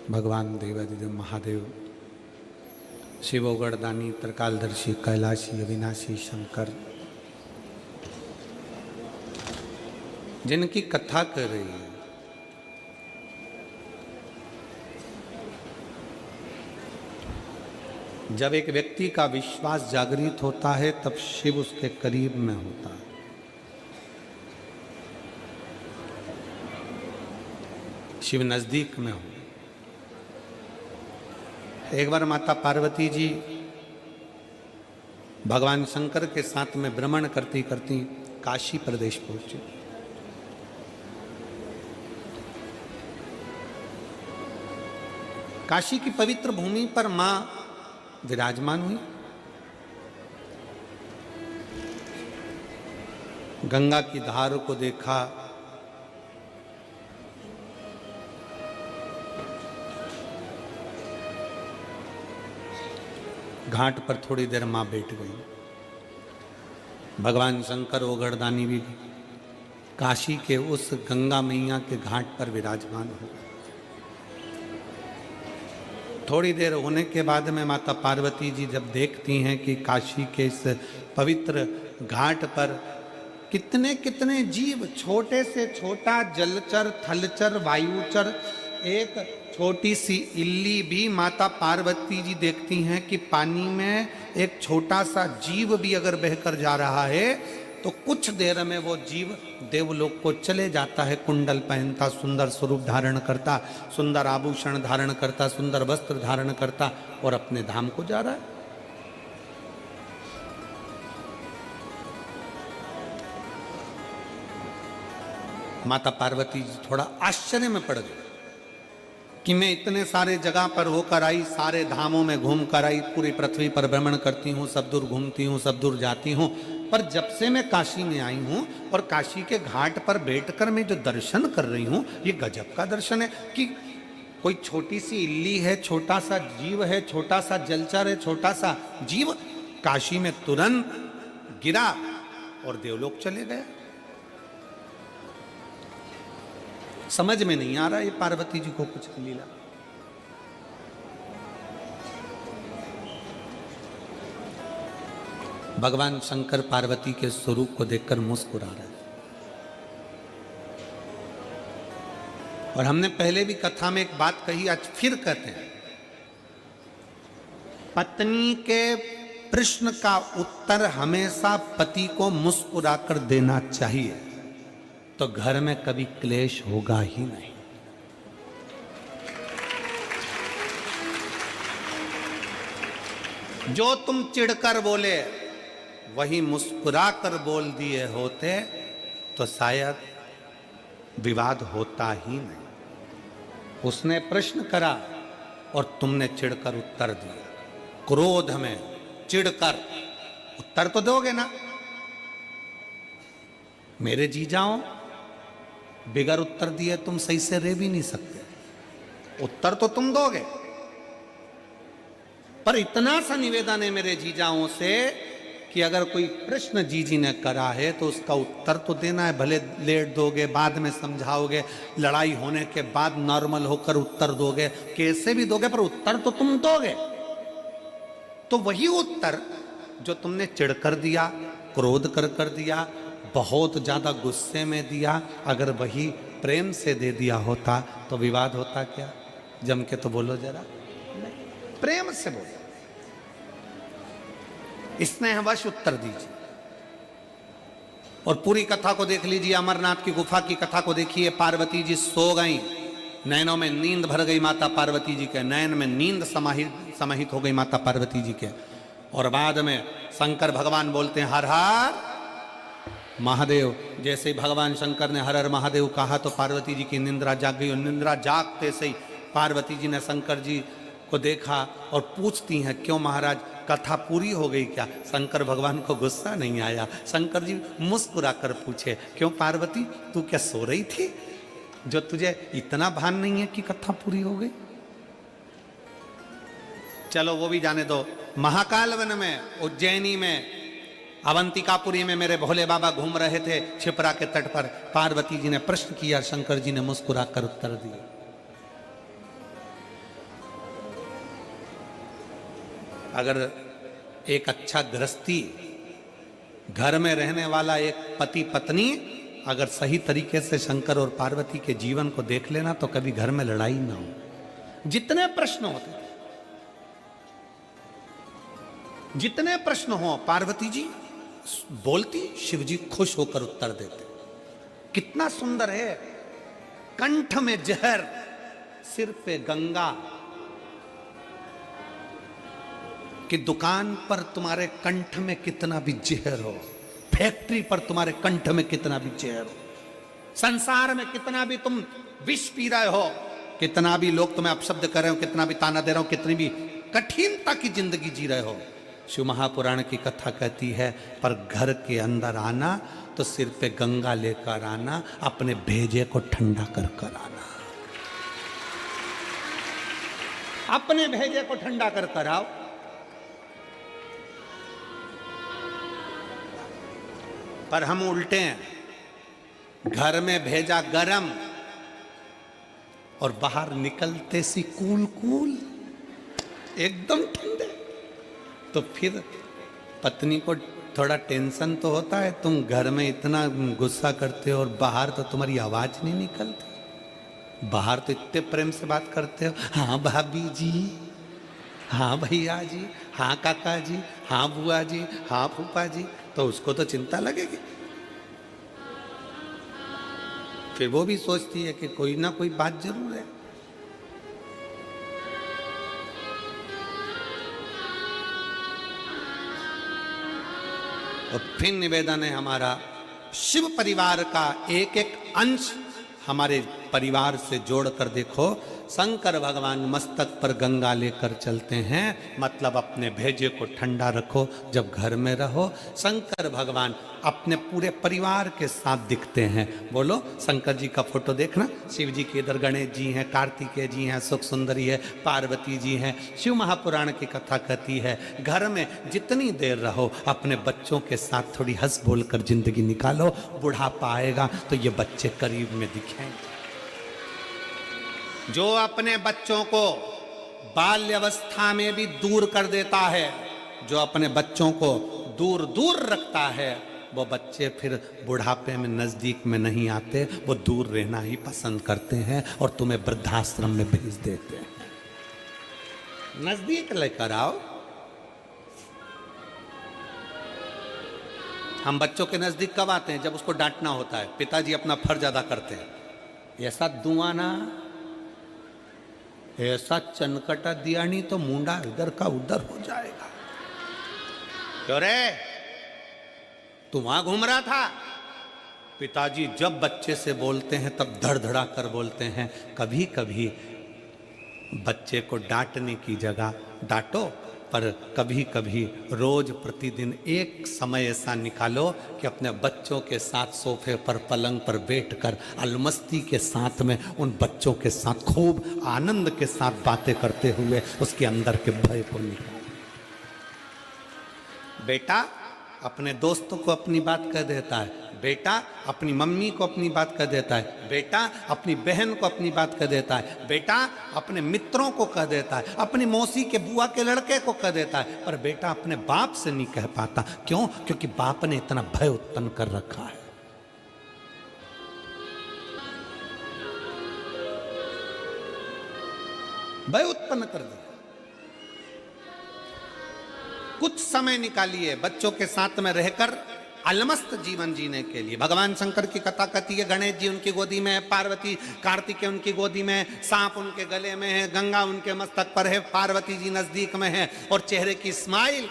भगवान देवादिदेव महादेव शिव गणदानी त्रिकालदर्शी कैलाशी अविनाशी शंकर जिनकी कथा कर रही है, जब एक व्यक्ति का विश्वास जागृत होता है तब शिव उसके करीब में होता है। शिव नजदीक में हो। एक बार माता पार्वती जी भगवान शंकर के साथ में भ्रमण करती करती काशी प्रदेश पहुंची। काशी की पवित्र भूमि पर मां विराजमान हुई। गंगा की धार को देखा, घाट पर थोड़ी देर मां बैठ गई। भगवान शंकर ओगड़दानी भी काशी के उस गंगा मैया के घाट पर विराजमान हो। थोड़ी देर होने के बाद में माता पार्वती जी जब देखती हैं कि काशी के इस पवित्र घाट पर कितने कितने जीव, छोटे से छोटा जलचर, थलचर, वायुचर, एक छोटी सी इल्ली भी माता पार्वती जी देखती हैं कि पानी में एक छोटा सा जीव भी अगर बहकर जा रहा है तो कुछ देर में वो जीव देवलोक को चले जाता है। कुंडल पहनता, सुंदर स्वरूप धारण करता, सुंदर आभूषण धारण करता, सुंदर वस्त्र धारण करता और अपने धाम को जा रहा है। माता पार्वती जी थोड़ा आश्चर्य में पड़ गई कि मैं इतने सारे जगह पर होकर आई, सारे धामों में घूम कर आई, पूरी पृथ्वी पर भ्रमण करती हूँ, सब दूर घूमती हूँ, सब दूर जाती हूँ, पर जब से मैं काशी में आई हूँ और काशी के घाट पर बैठकर मैं जो दर्शन कर रही हूँ, ये गजब का दर्शन है कि कोई छोटी सी इल्ली है, छोटा सा जीव है, छोटा सा जलचर है, छोटा सा जीव काशी में तुरंत गिरा और देवलोक चले गया। समझ में नहीं आ रहा ये पार्वती जी को कुछ लीला। भगवान शंकर पार्वती के स्वरूप को देखकर मुस्कुरा रहे। और हमने पहले भी कथा में एक बात कही, आज फिर कहते हैं, पत्नी के प्रश्न का उत्तर हमेशा पति को मुस्कुराकर देना चाहिए, तो घर में कभी क्लेश होगा ही नहीं। जो तुम चिढ़कर बोले वही मुस्कुराकर बोल दिए होते तो शायद विवाद होता ही नहीं। उसने प्रश्न करा और तुमने चिढ़कर उत्तर दिया। क्रोध में चिढ़कर उत्तर तो दोगे ना। मेरे जीजाओं, बिगर उत्तर दिए तुम सही से रह भी नहीं सकते, उत्तर तो तुम दोगे। पर इतना सा निवेदन है मेरे जीजाओं से कि अगर कोई प्रश्न जीजी ने करा है तो उसका उत्तर तो देना है। भले लेट दोगे, बाद में समझाओगे, लड़ाई होने के बाद नॉर्मल होकर उत्तर दोगे, कैसे भी दोगे, पर उत्तर तो तुम दोगे। तो वही उत्तर जो तुमने चिढ़कर दिया, क्रोध कर दिया, बहुत ज्यादा गुस्से में दिया, अगर वही प्रेम से दे दिया होता तो विवाद होता क्या? जम के तो बोलो जरा। प्रेम से बोलो। स्नेहवश उत्तर दीजिए। और पूरी कथा को देख लीजिए, अमरनाथ की गुफा की कथा को देखिए। पार्वती जी सो गई, नैनों में नींद भर गई माता पार्वती जी के, नयन में नींद समाहित हो गई माता पार्वती जी के। और बाद में शंकर भगवान बोलते हैं हर हर महादेव। जैसे ही भगवान शंकर ने हर हर महादेव कहा तो पार्वती जी की निंद्रा जाग गई। और निंद्रा जागते से ही पार्वती जी ने शंकर जी को देखा और पूछती हैं क्यों महाराज, कथा पूरी हो गई क्या? शंकर भगवान को गुस्सा नहीं आया। शंकर जी मुस्कुरा कर पूछे क्यों पार्वती, तू क्या सो रही थी जो तुझे इतना भान नहीं है कि कथा पूरी हो गई? चलो वो भी जाने दो। महाकाल वन में, उज्जैनी में, अवंतिकापुरी में मेरे भोले बाबा घूम रहे थे छिपरा के तट पर। पार्वती जी ने प्रश्न किया, शंकर जी ने मुस्कुरा कर उत्तर दिया। अगर एक अच्छा गृहस्थी, घर में रहने वाला एक पति पत्नी अगर सही तरीके से शंकर और पार्वती के जीवन को देख लेना तो कभी घर में लड़ाई ना हो। जितने प्रश्न होते थे, जितने प्रश्न हो, पार्वती जी बोलती, शिव जी खुश होकर उत्तर देते। कितना सुंदर है। कंठ में जहर, सिर पे गंगा। कि दुकान पर तुम्हारे कंठ में कितना भी जहर हो, फैक्ट्री पर तुम्हारे कंठ में कितना भी जहर हो, संसार में कितना भी तुम विष पी रहे हो, कितना भी लोग तुम्हें अपशब्द कर रहे हो, कितना भी ताना दे रहे हो, कितनी भी कठिनता की जिंदगी जी रहे हो, शिव महापुराण की कथा कहती है पर घर के अंदर आना तो सिर पे गंगा लेकर आना, अपने भेजे को ठंडा कर कर आना। अपने भेजे को ठंडा कर कर आओ। पर हम उल्टे हैं, घर में भेजा गरम और बाहर निकलते सी कूल कूल, एकदम ठंडे। तो फिर पत्नी को थोड़ा टेंशन तो होता है, तुम घर में इतना गुस्सा करते हो और बाहर तो तुम्हारी आवाज नहीं निकलती। बाहर तो इतने प्रेम से बात करते हो, हाँ भाभी जी, हाँ भैया जी, हाँ काका जी, हाँ बुआ जी, हाँ फूफा जी, तो उसको तो चिंता लगेगी। फिर वो भी सोचती है कि कोई ना कोई बात जरूर है। और फिर निवेदन है हमारा, शिव परिवार का एक एक अंश हमारे परिवार से जोड़कर देखो। शंकर भगवान मस्तक पर गंगा लेकर चलते हैं, मतलब अपने भेजे को ठंडा रखो जब घर में रहो। शंकर भगवान अपने पूरे परिवार के साथ दिखते हैं। बोलो शंकर जी का फोटो देखना, शिव जी के इधर गणेश जी हैं, कार्तिकेय जी हैं, सुख सुंदरी है, पार्वती जी हैं। शिव महापुराण की कथा कहती है घर में जितनी देर रहो अपने बच्चों के साथ थोड़ी हंस बोल कर जिंदगी निकालो। बुढ़ापा आएगा तो ये बच्चे करीब में दिखेंगे। जो अपने बच्चों को बाल्यावस्था में भी दूर कर देता है, जो अपने बच्चों को दूर दूर रखता है, वो बच्चे फिर बुढ़ापे में नजदीक में नहीं आते, वो दूर रहना ही पसंद करते हैं और तुम्हें वृद्धाश्रम में भेज देते हैं। नजदीक लेकर आओ। हम बच्चों के नजदीक कब आते हैं? जब उसको डांटना होता है। पिताजी अपना फर्ज अदा करते हैं। ऐसा दुआना, ऐसा चनकटा दिया नहीं तो मुंडा इधर का उधर हो जाएगा। क्यों रे, तू वहां घूम रहा था? पिताजी जब बच्चे से बोलते हैं तब धड़धड़ा कर बोलते हैं। कभी कभी बच्चे को डांटने की जगह डांटो, पर कभी कभी रोज प्रतिदिन एक समय ऐसा निकालो कि अपने बच्चों के साथ सोफे पर, पलंग पर बैठकर अलमस्ती के साथ में उन बच्चों के साथ खूब आनंद के साथ बातें करते हुए उसके अंदर के भय को निकालो। बेटा अपने दोस्तों को अपनी बात कह देता है, बेटा अपनी मम्मी को अपनी बात कह देता है, बेटा अपनी बहन को अपनी बात कह देता है, बेटा अपने मित्रों को कह देता है, अपनी मौसी के बुआ के लड़के को कह देता है, पर बेटा अपने बाप से नहीं कह पाता। क्यों? क्योंकि बाप ने इतना भय उत्पन्न कर रखा है। भय उत्पन्न कर दिया। कुछ समय निकालिए बच्चों के साथ में रहकर अलमस्त जीवन जीने के लिए। भगवान शंकर की कथा कहती है, गणेश जी उनकी गोदी में है, पार्वती कार्तिकेय उनकी गोदी में है, सांप उनके गले में है, गंगा उनके मस्तक पर है, पार्वती जी नजदीक में है, और चेहरे की स्माइल,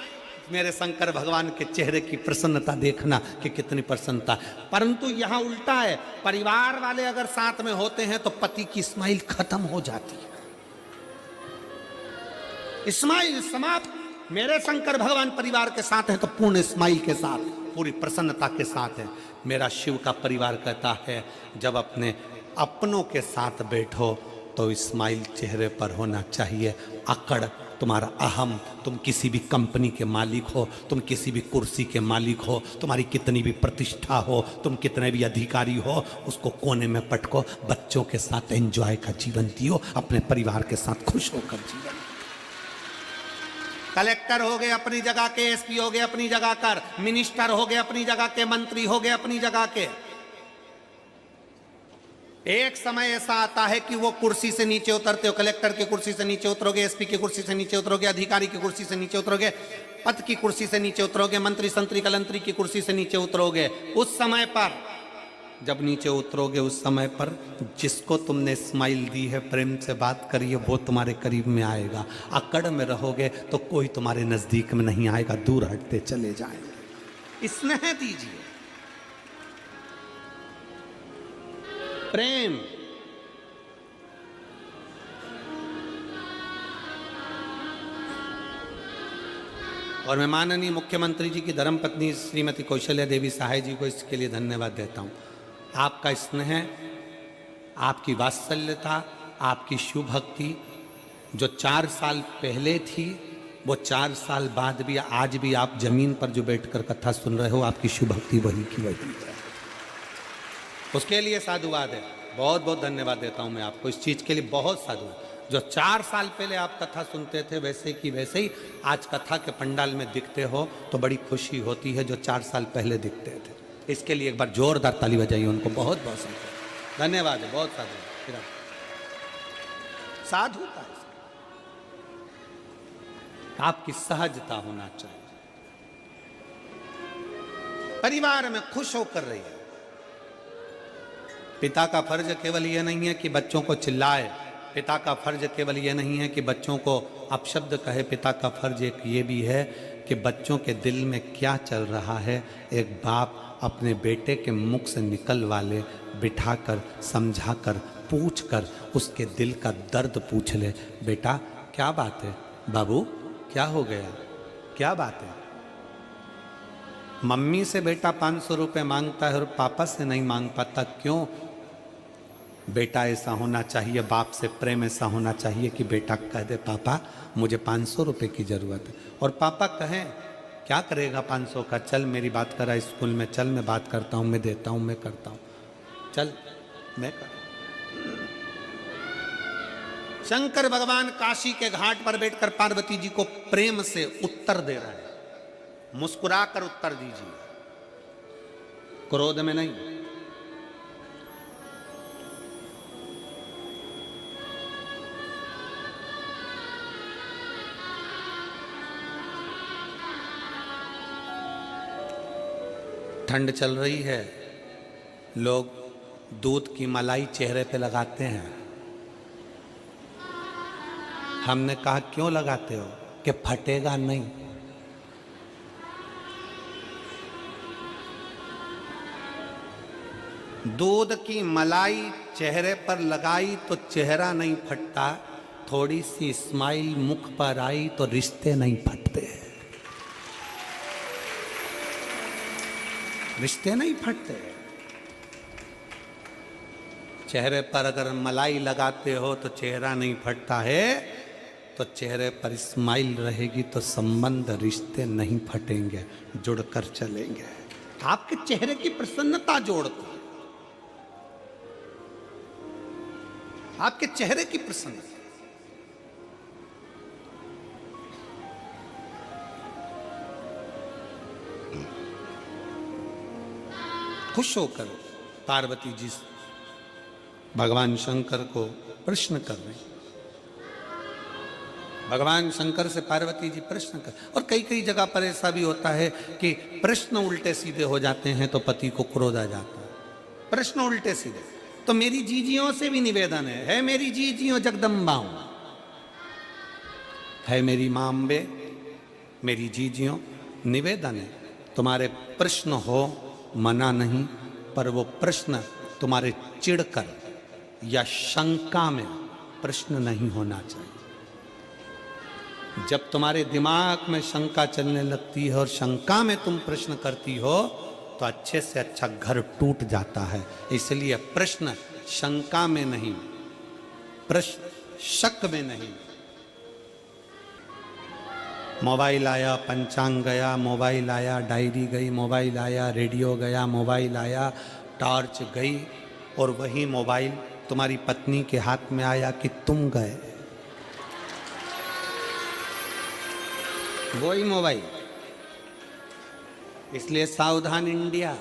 मेरे शंकर भगवान के चेहरे की प्रसन्नता देखना कि कितनी प्रसन्नता। परंतु यहां उल्टा है, परिवार वाले अगर साथ में होते हैं तो पति की स्माइल खत्म हो जाती है, स्माइल समाप्त। मेरे शंकर भगवान परिवार के साथ हैं तो पूर्ण स्माइल के साथ, पूरी प्रसन्नता के साथ है। मेरा शिव का परिवार कहता है, जब अपने अपनों के साथ बैठो तो स्माइल चेहरे पर होना चाहिए। अकड़, तुम्हारा अहम, तुम किसी भी कंपनी के मालिक हो, तुम किसी भी कुर्सी के मालिक हो, तुम्हारी कितनी भी प्रतिष्ठा हो, तुम कितने भी अधिकारी हो, उसको कोने में पटको, बच्चों के साथ एंजॉय का जीवन जियो, अपने परिवार के साथ खुश होकर जीवन। कलेक्टर हो गए अपनी जगह के, एसपी हो गए अपनी जगह कर, मिनिस्टर हो गए अपनी जगह के, मंत्री हो गए अपनी जगह के। एक समय ऐसा आता है कि वो कुर्सी से नीचे उतरते हो, कलेक्टर की कुर्सी से नीचे उतरोगे, एसपी की कुर्सी से नीचे उतरोगे, अधिकारी की कुर्सी से नीचे उतरोगे, पद की कुर्सी से नीचे उतरोगे, मंत्री संतरी कलंतरी की कुर्सी से नीचे उतरोगे। उस समय पर जब नीचे उतरोगे, उस समय पर जिसको तुमने स्माइल दी है, प्रेम से बात करिए, वो तुम्हारे करीब में आएगा। अकड़ में रहोगे तो कोई तुम्हारे नजदीक में नहीं आएगा, दूर हटते चले जाएंगे। स्नेह दीजिए, प्रेम। और मैं माननीय मुख्यमंत्री जी की धर्मपत्नी श्रीमती कौशल्या देवी सहाय जी को इसके लिए धन्यवाद देता हूं। आपका स्नेह, आपकी वात्सल्यता, आपकी शिव भक्ति जो 4 साल पहले थी, वो 4 साल बाद भी, आज भी आप जमीन पर जो बैठकर कथा सुन रहे हो, आपकी शिव भक्ति वही की वही है। उसके लिए साधुवाद है, बहुत बहुत धन्यवाद देता हूं मैं आपको इस चीज के लिए, बहुत साधुवाद। जो 4 साल पहले आप कथा सुनते थे वैसे की वैसे ही आज कथा के पंडाल में दिखते हो तो बड़ी खुशी होती है, जो 4 साल पहले दिखते थे। इसके लिए एक बार जोरदार ताली बजाइए उनको, बहुत बहुत धन्यवाद है, बहुत साधु साधुता है, आपकी सहजता होना चाहिए। परिवार में खुश होकर रहिए। पिता का फर्ज केवल यह नहीं है कि बच्चों को चिल्लाए, पिता का फर्ज केवल यह नहीं है कि बच्चों को अपशब्द कहे, पिता का फर्ज एक ये भी है कि बच्चों के दिल में क्या चल रहा है, एक बाप अपने बेटे के मुख से निकल वाले बिठाकर, समझाकर, पूछकर उसके दिल का दर्द पूछ ले। बेटा क्या बात है, बाबू क्या हो गया, क्या बात है। मम्मी से बेटा 500 रुपये मांगता है और पापा से नहीं मांग पाता, क्यों? बेटा ऐसा होना चाहिए, बाप से प्रेम ऐसा होना चाहिए कि बेटा कह दे पापा मुझे 500 रुपये की ज़रूरत है, और पापा कहें क्या करेगा 500 का, चल मेरी बात करा स्कूल में, चल मैं बात करता हूँ, मैं देता हूँ, मैं करता हूँ, चल मैं कर। शंकर भगवान काशी के घाट पर बैठकर पार्वती जी को प्रेम से उत्तर दे रहे हैं, मुस्कुराकर उत्तर दीजिए, क्रोध में नहीं। ठंड चल रही है, लोग दूध की मलाई चेहरे पे लगाते हैं। हमने कहा क्यों लगाते हो, कि फटेगा नहीं। दूध की मलाई चेहरे पर लगाई तो चेहरा नहीं फटता, थोड़ी सी स्माइल मुख पर आई तो रिश्ते नहीं फटते, रिश्ते नहीं फटते। चेहरे पर अगर मलाई लगाते हो तो चेहरा नहीं फटता है, तो चेहरे पर स्माइल रहेगी तो संबंध, रिश्ते नहीं फटेंगे, जुड़कर चलेंगे। आपके चेहरे की प्रसन्नता जोड़ती है, आपके चेहरे की प्रसन्नता। खुश होकर पार्वती जी भगवान शंकर को प्रश्न कर रहे, भगवान शंकर से पार्वती जी प्रश्न कर, और कई कई जगह पर ऐसा भी होता है कि प्रश्न उल्टे सीधे हो जाते हैं तो पति को क्रोध आ जाता है। प्रश्न उल्टे सीधे, तो मेरी जीजियों से भी निवेदन है मेरी जीजियों जगदम्बाओं, है मेरी माम्बे, मेरी जीजियों, निवेदन है तुम्हारे प्रश्न हो, मना नहीं, पर वो प्रश्न तुम्हारे चिढ़कर या शंका में प्रश्न नहीं होना चाहिए। जब तुम्हारे दिमाग में शंका चलने लगती है और शंका में तुम प्रश्न करती हो तो अच्छे से अच्छा घर टूट जाता है। इसलिए प्रश्न शंका में नहीं, प्रश्न शक में नहीं। मोबाइल आया, पंचांग गया, मोबाइल आया, डायरी गई, मोबाइल आया, रेडियो गया, मोबाइल आया, टॉर्च गई, और वही मोबाइल तुम्हारी पत्नी के हाथ में आया कि तुम गए, वही मोबाइल। इसलिए सावधान इंडिया।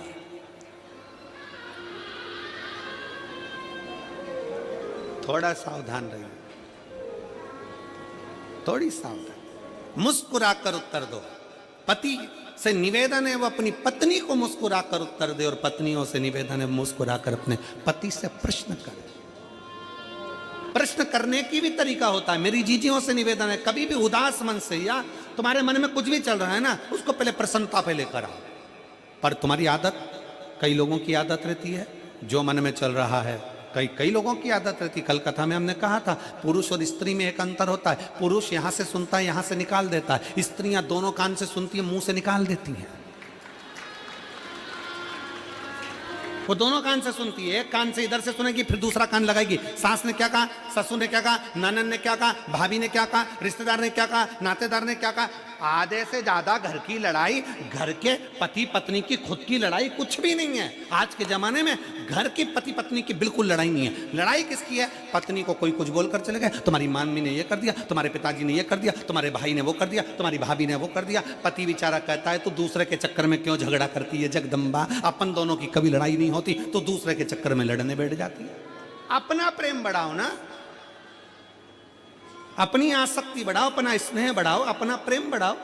थोड़ा सावधान रहिए, थोड़ी सावधान। मुस्कुराकर उत्तर दो। पति से निवेदन है वो अपनी पत्नी को मुस्कुराकर उत्तर दे, और पत्नियों से निवेदन है मुस्कुराकर अपने पति से प्रश्न करे। प्रश्न करने की भी तरीका होता है। मेरी जीजियों से निवेदन है, कभी भी उदास मन से या तुम्हारे मन में कुछ भी चल रहा है ना, उसको पहले प्रसन्नता पे लेकर आओ। पर तुम्हारी आदत, कई लोगों की आदत रहती है जो मन में चल रहा है, कई लोगों की आदत रहती। कल कथा में हमने कहा था पुरुष और स्त्री में एक अंतर होता है। पुरुष यहां से सुनता है, यहां से निकाल देता है, स्त्रियां दोनों कान से सुनती है, मुंह से निकाल देती हैं। वो दोनों कान से सुनती है, एक कान से इधर से सुनेगी, फिर दूसरा कान लगाएगी। सास ने क्या कहा, ससुर ने क्या कहा, ननद ने क्या कहा, भाभी ने क्या कहा, रिश्तेदार ने क्या कहा, नातेदार ने क्या कहा। आधे से ज्यादा घर की लड़ाई, घर के पति पत्नी की खुद की लड़ाई कुछ भी नहीं है। आज के जमाने में घर की पति पत्नी की बिल्कुल लड़ाई नहीं है। लड़ाई किसकी है? पत्नी को कोई कुछ बोलकर चले गए, तुम्हारी मामी ने ये कर दिया, तुम्हारे पिताजी ने ये कर दिया, तुम्हारे भाई ने वो कर दिया, तुम्हारी भाभी ने वो कर दिया। पति बेचारा कहता है तो दूसरे के चक्कर में क्यों झगड़ा करती है जगदम्बा, अपन दोनों की कभी लड़ाई नहीं होती तो दूसरे के चक्कर में लड़ने बैठ जाती है। अपना प्रेम बढ़ाओ ना, अपनी आसक्ति बढ़ाओ, अपना स्नेह बढ़ाओ, अपना प्रेम बढ़ाओ,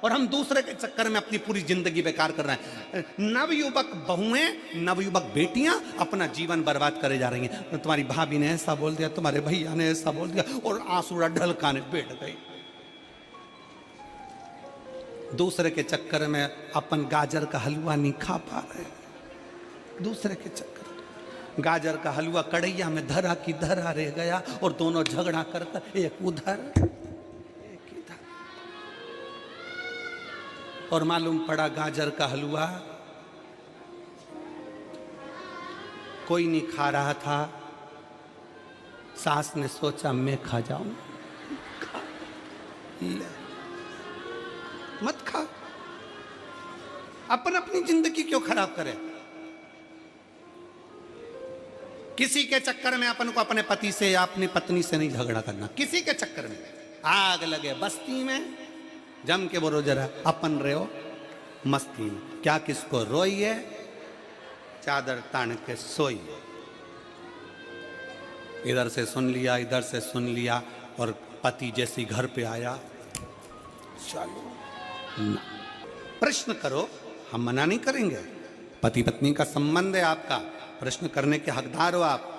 और हम दूसरे के चक्कर में अपनी पूरी जिंदगी बेकार कर रहे हैं। नवयुवक बहुएं, नवयुवक बेटियां अपना जीवन बर्बाद करे जा रही हैं। तुम्हारी भाभी ने ऐसा बोल दिया, तुम्हारे भैया ने ऐसा बोल दिया, और आंसू ढलकाने बैठ गई। दूसरे के चक्कर में अपन गाजर का हलवा नहीं खा पा रहे, दूसरे के चक्कर गाजर का हलवा कढ़ैया में धरा की धरा रह गया, और दोनों झगड़ा कर एक उधर एक इधर, और मालूम पड़ा गाजर का हलवा कोई नहीं खा रहा था। सास ने सोचा मैं खा जाऊं, खा ले, मत खा। अपन अपनी जिंदगी क्यों खराब करे? किसी के चक्कर में अपन को अपने पति से या अपनी पत्नी से नहीं झगड़ा करना। किसी के चक्कर में आग लगे बस्ती में, जम के बोलो जरा, अपन रहे हो मस्ती में, क्या किसको रोइए, चादर तान के सोइए। इधर से सुन लिया, इधर से सुन लिया, और पति जैसी घर पे आया, चलो ना, प्रश्न करो, हम मना नहीं करेंगे। पति पत्नी का संबंध है आपका, प्रश्न करने के हकदार हो आप,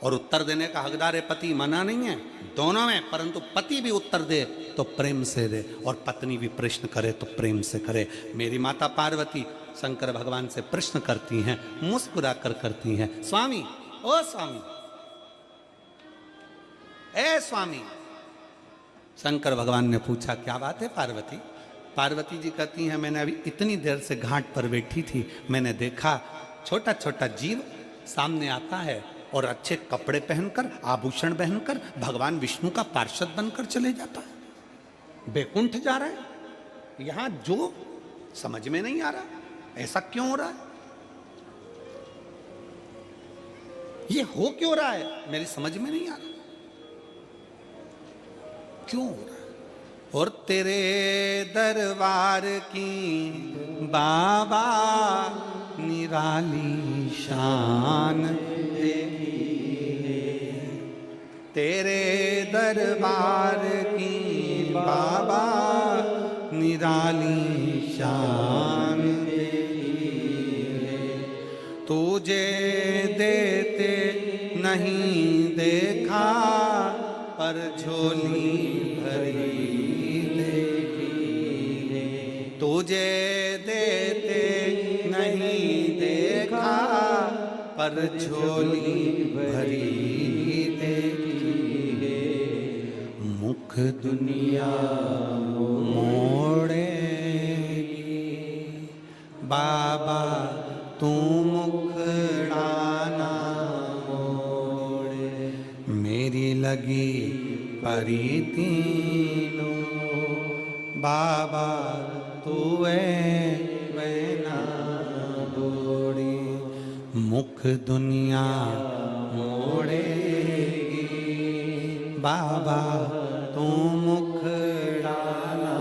और उत्तर देने का हकदार है पति, मना नहीं है, दोनों में। परंतु पति भी उत्तर दे तो प्रेम से दे, और पत्नी भी प्रश्न करे तो प्रेम से करे। मेरी माता पार्वती शंकर भगवान से प्रश्न करती हैं, मुस्कुरा कर करती हैं, स्वामी, ओ स्वामी, ए स्वामी। शंकर भगवान ने पूछा क्या बात है पार्वती? पार्वती जी कहती हैं मैंने अभी इतनी देर से घाट पर बैठी थी, मैंने देखा छोटा छोटा जीव सामने आता है और अच्छे कपड़े पहनकर, आभूषण पहनकर भगवान विष्णु का पार्षद बनकर चले जाता है, बैकुंठ जा रहा है। यहां जो समझ में नहीं आ रहा, ऐसा क्यों हो रहा है, ये हो क्यों रहा है, मेरी समझ में नहीं आ रहा, क्यों हो रहा है। और तेरे दरबार की बाबा निराली शान देखी, तेरे दरबार की बाबा निराली शान तुझे देते नहीं देखा पर झोली भरी तुझे देते नहीं देखा पर झोली भरी देखी मुख दुनिया मोड़ेगी बाबा तू मुखड़ाना मोड़े मेरी लगी परी तीनों बाबा तू वैना बोड़ी मुख दुनिया मोड़ेगी बाबा तू मुखड़ाना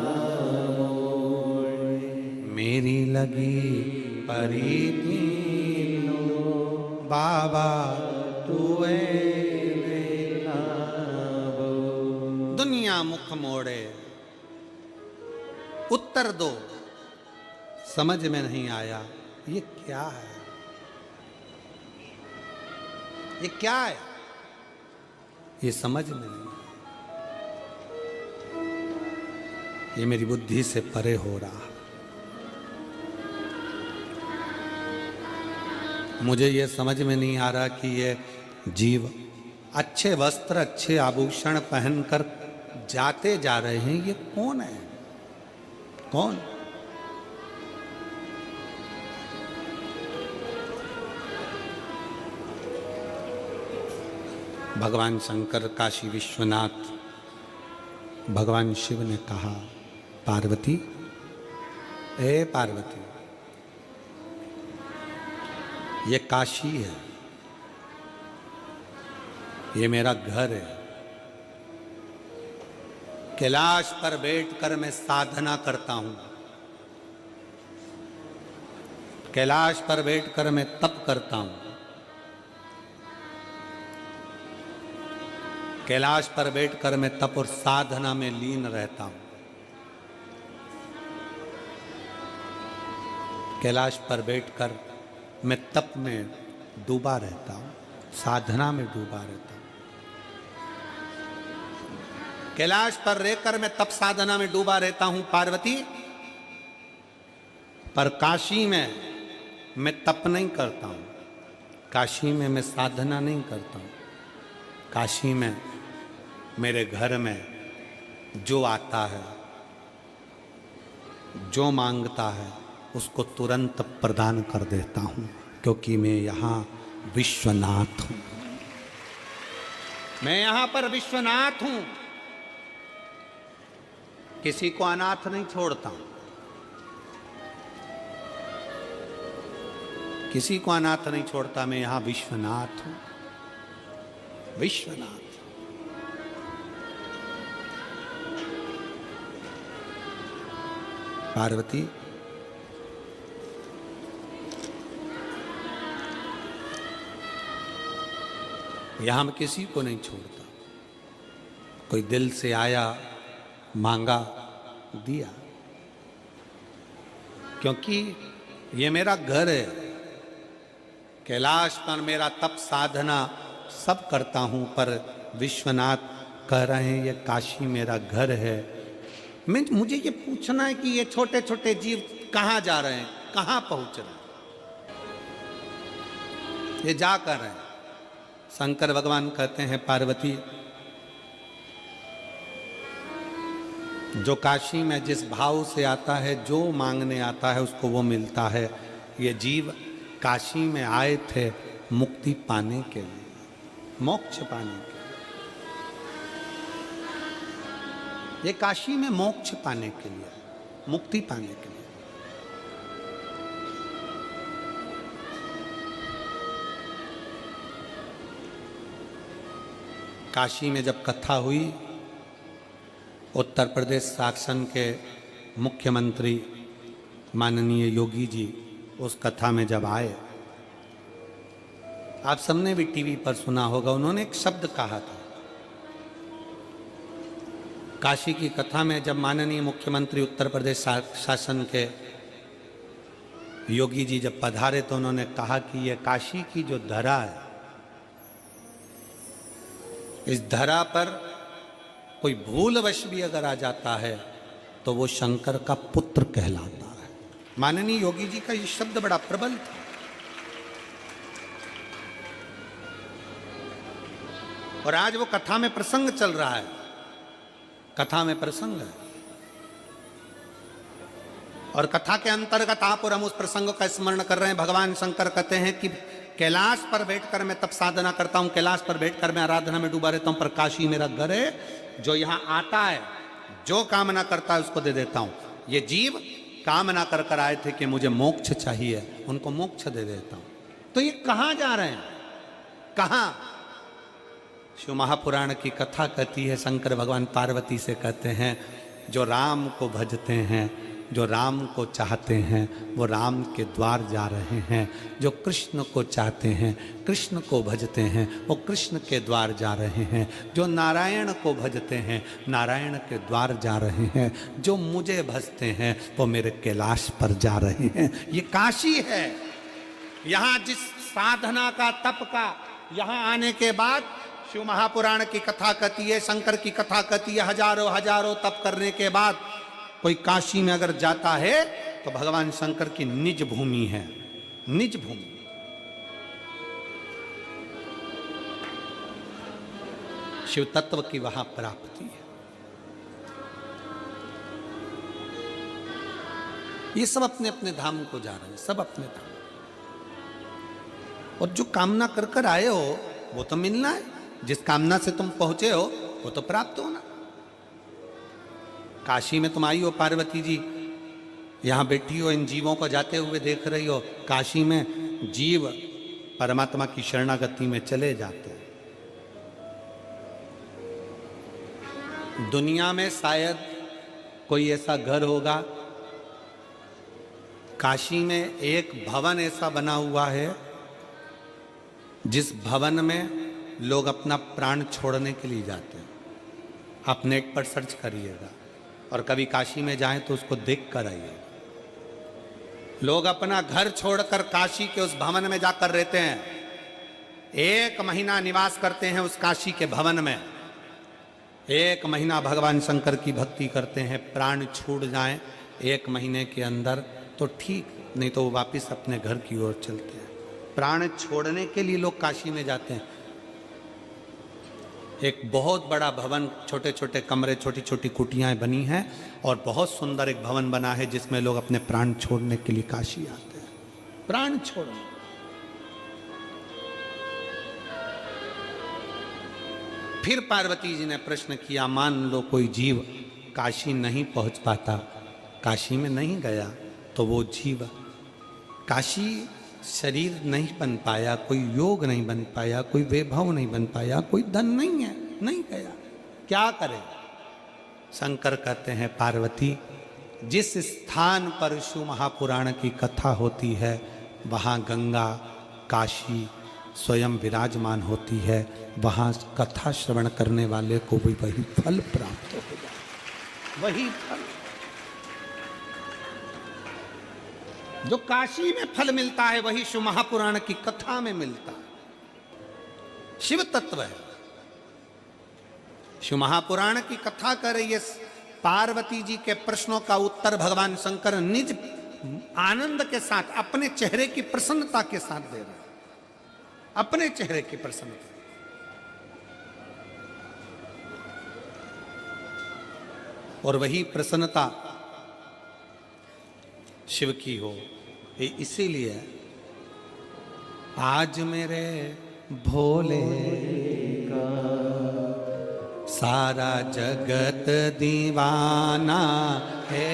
मोड़े मेरी लगी परी तीनों बाबा तू वैना बोड़ी दुनिया मुख मोड़े उत्तर दो समझ में नहीं आया ये क्या है ये क्या है ये समझ में नहीं ये मेरी बुद्धि से परे हो रहा मुझे ये समझ में नहीं आ रहा कि ये जीव अच्छे वस्त्र अच्छे आभूषण पहनकर जाते जा रहे हैं ये कौन है कौन भगवान शंकर काशी विश्वनाथ भगवान शिव ने कहा पार्वती ए पार्वती ये काशी है ये मेरा घर है कैलाश पर बैठकर मैं साधना करता हूं कैलाश पर बैठकर मैं तप करता हूं कैलाश पर बैठकर मैं तप और साधना में लीन रहता हूं कैलाश पर बैठकर मैं तप में डूबा रहता हूं साधना में डूबा रहता हूं कैलाश पर रहकर मैं तप साधना में डूबा रहता हूं पार्वती पर काशी में मैं तप नहीं करता हूं काशी में मैं साधना नहीं करता हूं काशी में मेरे घर में जो आता है जो मांगता है उसको तुरंत प्रदान कर देता हूं क्योंकि मैं यहां विश्वनाथ हूं मैं यहां पर विश्वनाथ हूं किसी को अनाथ नहीं छोड़ता हूं किसी को अनाथ नहीं छोड़ता मैं यहां विश्वनाथ हूं विश्वनाथ पार्वती यहां मैं किसी को नहीं छोड़ता कोई दिल से आया मांगा दिया क्योंकि ये मेरा घर है कैलाश पर मेरा तप साधना सब करता हूं पर विश्वनाथ कह रहे हैं ये काशी मेरा घर है मुझे ये पूछना है कि ये छोटे छोटे जीव कहां जा रहे हैं कहां पहुंच रहे हैं ये जा कर रहे हैं शंकर भगवान कहते हैं पार्वती जो काशी में जिस भाव से आता है जो मांगने आता है उसको वो मिलता है ये जीव काशी में आए थे मुक्ति पाने के लिए मोक्ष पाने के लिए ये काशी में मोक्ष पाने के लिए मुक्ति पाने के लिए काशी में जब कथा हुई उत्तर प्रदेश शासन के मुख्यमंत्री माननीय योगी जी उस कथा में जब आए आप सबने भी टीवी पर सुना होगा उन्होंने एक शब्द कहा था काशी की कथा में जब माननीय मुख्यमंत्री उत्तर प्रदेश शासन के योगी जी जब पधारे तो उन्होंने कहा कि ये काशी की जो धरा है, इस धरा पर कोई भूलवश भी अगर आ जाता है तो वो शंकर का पुत्र कहलाता है। माननीय योगी जी का ये शब्द बड़ा प्रबल था। और आज वो कथा में प्रसंग चल रहा है, कथा में प्रसंग है, और कथा के अंतर्गत आप और हम उस प्रसंग का स्मरण कर रहे हैं। भगवान शंकर कहते हैं कि कैलाश पर बैठकर मैं तप साधना करता हूं, कैलाश पर बैठकर मैं आराधना में डूबा रहता हूं, पर काशी मेरा घर है, जो यहां आता है जो कामना करता है उसको दे देता हूं। ये जीव कामना कर कर आए थे कि मुझे मोक्ष चाहिए, उनको मोक्ष दे देता हूं। तो ये कहां जा रहे हैं, कहां? शिव महापुराण की कथा कहती है, शंकर भगवान पार्वती से कहते हैं जो राम को भजते हैं, जो राम को चाहते हैं वो राम के द्वार जा रहे हैं, जो कृष्ण को चाहते हैं, कृष्ण को भजते हैं वो कृष्ण के द्वार जा रहे हैं, जो नारायण को भजते हैं नारायण के द्वार जा रहे हैं, जो मुझे भजते हैं वो मेरे कैलाश पर जा रहे हैं। ये काशी है। यहाँ जिस साधना का तप का यहाँ आने के बाद शिव महापुराण की कथा कहती है, शंकर की कथा कहती है, हजारों हजारों तप करने के बाद कोई काशी में अगर जाता है तो भगवान शंकर की निज भूमि है, निज भूमि। शिव तत्व की वहां प्राप्ति है। ये सब अपने अपने धाम को जा रहे हैं, सब अपने धाम। और जो कामना कर कर आए हो वो तो मिलना है, जिस कामना से तुम पहुंचे हो वो तो प्राप्त होना। काशी में तुम आई हो, पार्वती जी यहाँ बैठी हो, इन जीवों को जाते हुए देख रही हो। काशी में जीव परमात्मा की शरणागति में चले जाते हैं। दुनिया में शायद कोई ऐसा घर होगा, काशी में एक भवन ऐसा बना हुआ है जिस भवन में लोग अपना प्राण छोड़ने के लिए जाते हैं। आप नेट पर सर्च करिएगा और कभी काशी में जाएं तो उसको देख कर आइए। लोग अपना घर छोड़कर काशी के उस भवन में जाकर रहते हैं, 1 महीना निवास करते हैं उस काशी के भवन में, 1 महीना भगवान शंकर की भक्ति करते हैं। प्राण छूट जाएं 1 महीने के अंदर तो ठीक, नहीं तो वो वापिस अपने घर की ओर चलते हैं। प्राण छोड़ने के लिए लोग काशी में जाते हैं। एक बहुत बड़ा भवन, छोटे छोटे कमरे, छोटी छोटी कुटियाएं बनी हैं और बहुत सुंदर एक भवन बना है जिसमें लोग अपने प्राण छोड़ने के लिए काशी आते हैं। प्राण छोड़ने। फिर पार्वती जी ने प्रश्न किया, मान लो कोई जीव काशी नहीं पहुंच पाता, काशी में नहीं गया, तो वो जीव काशी शरीर नहीं बन पाया, कोई योग नहीं बन पाया, कोई वैभव नहीं बन पाया, कोई धन नहीं है, नहीं गया, क्या करे? शंकर कहते हैं पार्वती, जिस स्थान पर शिव महापुराण की कथा होती है वहाँ गंगा काशी स्वयं विराजमान होती है, वहाँ कथा श्रवण करने वाले को भी वही फल प्राप्त हो जाए, वही फल जो काशी में फल मिलता है वही शिव महापुराण की कथा में मिलता है। शिव तत्व है। शिव महापुराण की कथा कर रही है, पार्वती जी के प्रश्नों का उत्तर भगवान शंकर निज आनंद के साथ, अपने चेहरे की प्रसन्नता के साथ दे रहे हैं, अपने चेहरे की प्रसन्नता। और वही प्रसन्नता शिव की हो, इसीलिए आज मेरे भोले का सारा जगत दीवाना है,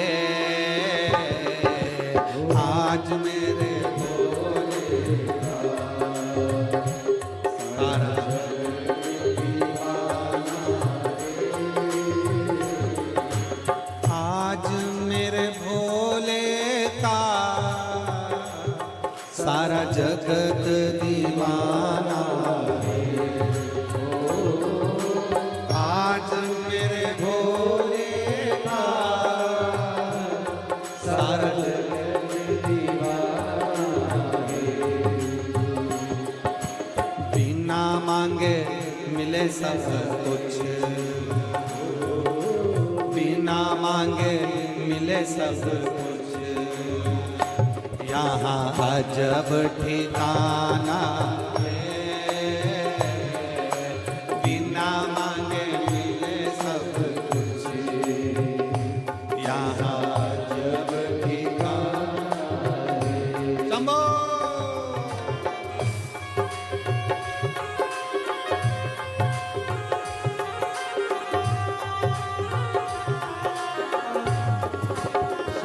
आज मेरे भोले का सारा जगत दीवाना है, आज मेरे भोले का सारा जगत दीवाना है, आज मेरे भोले सारा जगत दीवाना है। बिना मांगे मिले सब कुछ, बिना मांगे मिले सब कुछ, यहाँ अजब ठिकाना है। बिना मांगे मिले सब कुछ, यहाँ अजब ठिकाना है। शंभो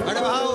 बड़े भाव।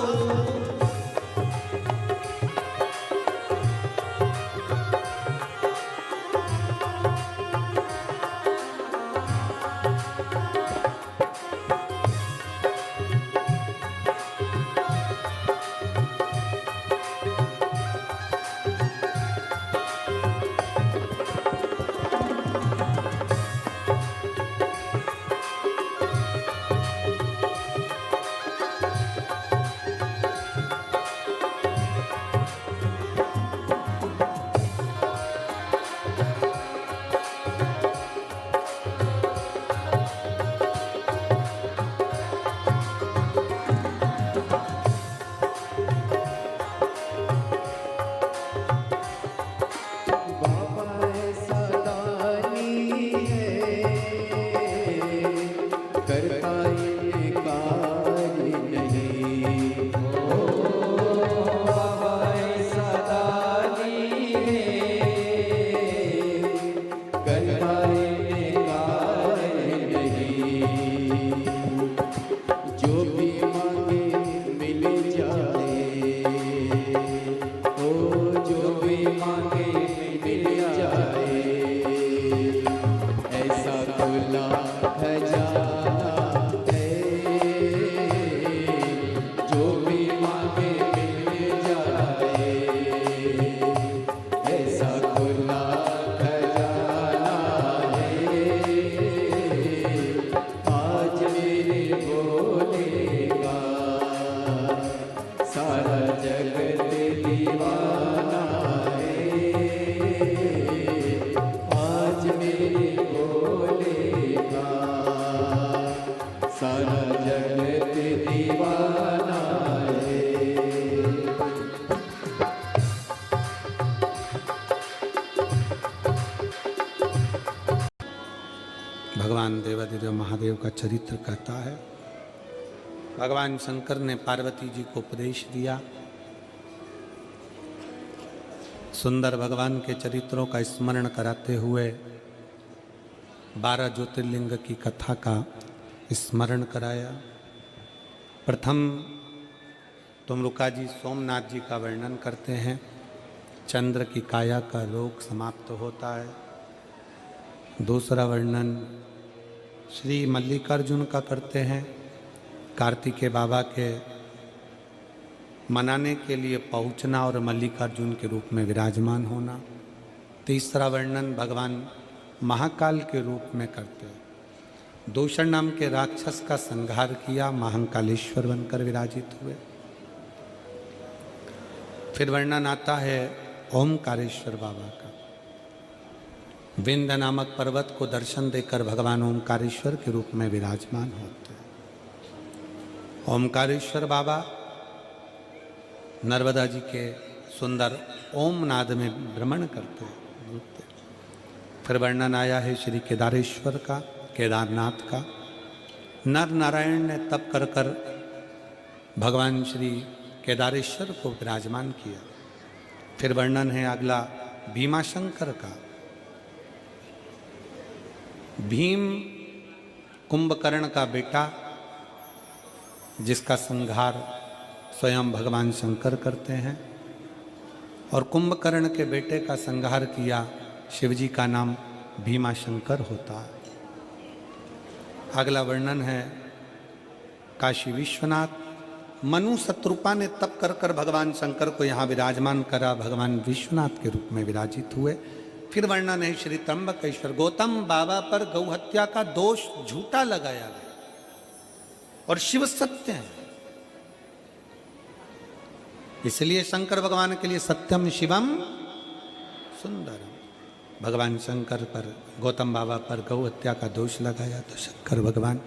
भगवान देवादिदेव महादेव का चरित्र कहता है, भगवान शंकर ने पार्वती जी को उपदेश दिया। सुंदर भगवान के चरित्रों का स्मरण कराते हुए 12 ज्योतिर्लिंग की कथा का स्मरण कराया। प्रथम तुमरुका जी सोमनाथ जी का वर्णन करते हैं। चंद्र की काया का रोग समाप्त होता है। दूसरा वर्णन श्री मल्लिकार्जुन का करते हैं, कार्तिकेय बाबा के मनाने के लिए पहुंचना और मल्लिकार्जुन के रूप में विराजमान होना। तीसरा वर्णन भगवान महाकाल के रूप में करते हैं। दूषण नाम के राक्षस का संहार किया, महाकालेश्वर बनकर विराजित हुए। फिर वर्णन आता है ओमकारेश्वर बाबा का। विंध्य नामक पर्वत को दर्शन देकर भगवान ओमकारेश्वर के रूप में विराजमान होते हैं। ओमकारेश्वर बाबा नर्मदा जी के सुंदर ओम नाद में भ्रमण करते हैं। फिर वर्णन आया है श्री केदारेश्वर का, केदारनाथ का। नर नारायण ने तप कर कर भगवान श्री केदारेश्वर को विराजमान किया। फिर वर्णन है अगला भीमाशंकर का। भीम कुंभकर्ण का बेटा, जिसका संहार स्वयं भगवान शंकर करते हैं, और कुंभकर्ण के बेटे का संहार किया शिवजी का नाम भीमाशंकर होता है। अगला वर्णन है काशी विश्वनाथ। मनु शत्रुपा ने तप कर कर भगवान शंकर को यहाँ विराजमान करा, भगवान विश्वनाथ के रूप में विराजित हुए। फिर वर्णन है श्री त्र्यंबकेश्वर। गौतम बाबा पर गौ हत्या का दोष झूठा लगाया गया और शिव सत्य है। इसलिए शंकर भगवान के लिए सत्यम शिवम सुंदरम। भगवान शंकर पर, गौतम बाबा पर गौ हत्या का दोष लगाया तो शंकर भगवान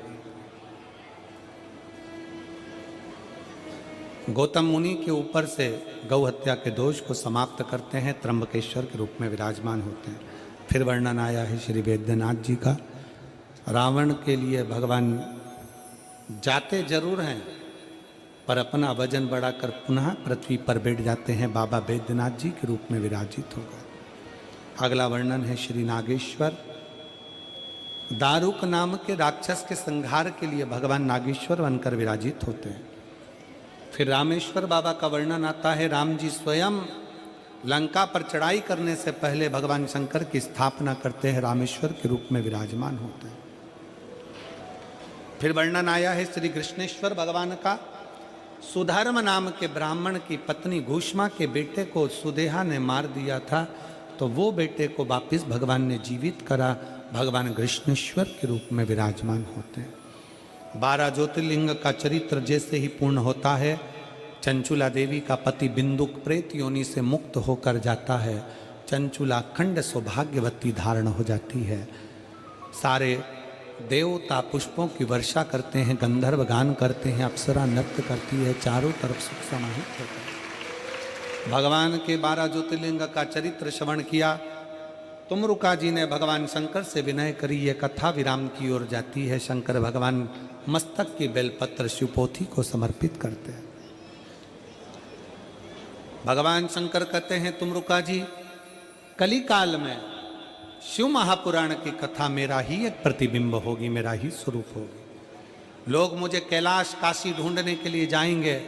गौतम मुनि के ऊपर से गौ हत्या के दोष को समाप्त करते हैं, त्र्यंबकेश्वर के रूप में विराजमान होते हैं। फिर वर्णन आया है श्री वैद्यनाथ जी का। रावण के लिए भगवान जाते जरूर हैं पर अपना वजन बढ़ाकर पुनः पृथ्वी पर बैठ जाते हैं, बाबा वैद्यनाथ जी के रूप में विराजित हो गए। अगला वर्णन है श्री नागेश्वर। दारुक नाम के राक्षस के संहार के लिए भगवान नागेश्वर बनकर विराजित होते हैं। फिर रामेश्वर बाबा का वर्णन आता है। राम जी स्वयं लंका पर चढ़ाई करने से पहले भगवान शंकर की स्थापना करते हैं, रामेश्वर के रूप में विराजमान होते हैं। फिर वर्णन आया है श्री कृष्णेश्वर भगवान का। सुधर्म नाम के ब्राह्मण की पत्नी घूष्मा के बेटे को सुदेहा ने मार दिया था, तो वो बेटे को वापिस भगवान ने जीवित करा, भगवान कृष्णेश्वर के रूप में विराजमान होते हैं। 12 ज्योतिर्लिंग का चरित्र जैसे ही पूर्ण होता है, चंचुला देवी का पति बिंदुक प्रेत योनि से मुक्त होकर जाता है, चंचुला अखंड सौभाग्यवती धारण हो जाती है। सारे देवता पुष्पों की वर्षा करते हैं, गंधर्व गान करते हैं, अप्सरा नृत्य करती है, चारों तरफ सुख समाहित होता है। भगवान के 12 ज्योतिर्लिंग का चरित्र श्रवण किया। तुमरुका जी ने भगवान शंकर से विनय करी। ये कथा विराम की ओर जाती है। शंकर भगवान मस्तक की बेलपत्र शिवपोथी को समर्पित करते हैं। भगवान शंकर कहते हैं, तुमरुका जी, कली काल में शिव महापुराण की कथा मेरा ही एक प्रतिबिंब होगी, मेरा ही स्वरूप होगी। लोग मुझे कैलाश काशी ढूंढने के लिए जाएंगे।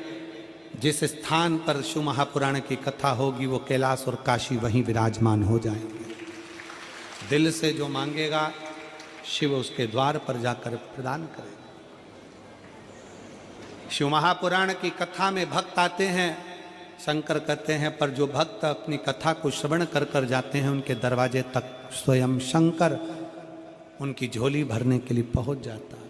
जिस स्थान पर शिव महापुराण की कथा होगी वो कैलाश और काशी वहीं विराजमान हो जाएंगे। दिल से जो मांगेगा शिव उसके द्वार पर जाकर प्रदान करेगा। शिव महापुराण की कथा में भक्त आते हैं, शंकर कहते हैं, पर जो भक्त अपनी कथा को श्रवण कर कर जाते हैं उनके दरवाजे तक स्वयं शंकर उनकी झोली भरने के लिए पहुंच जाता है।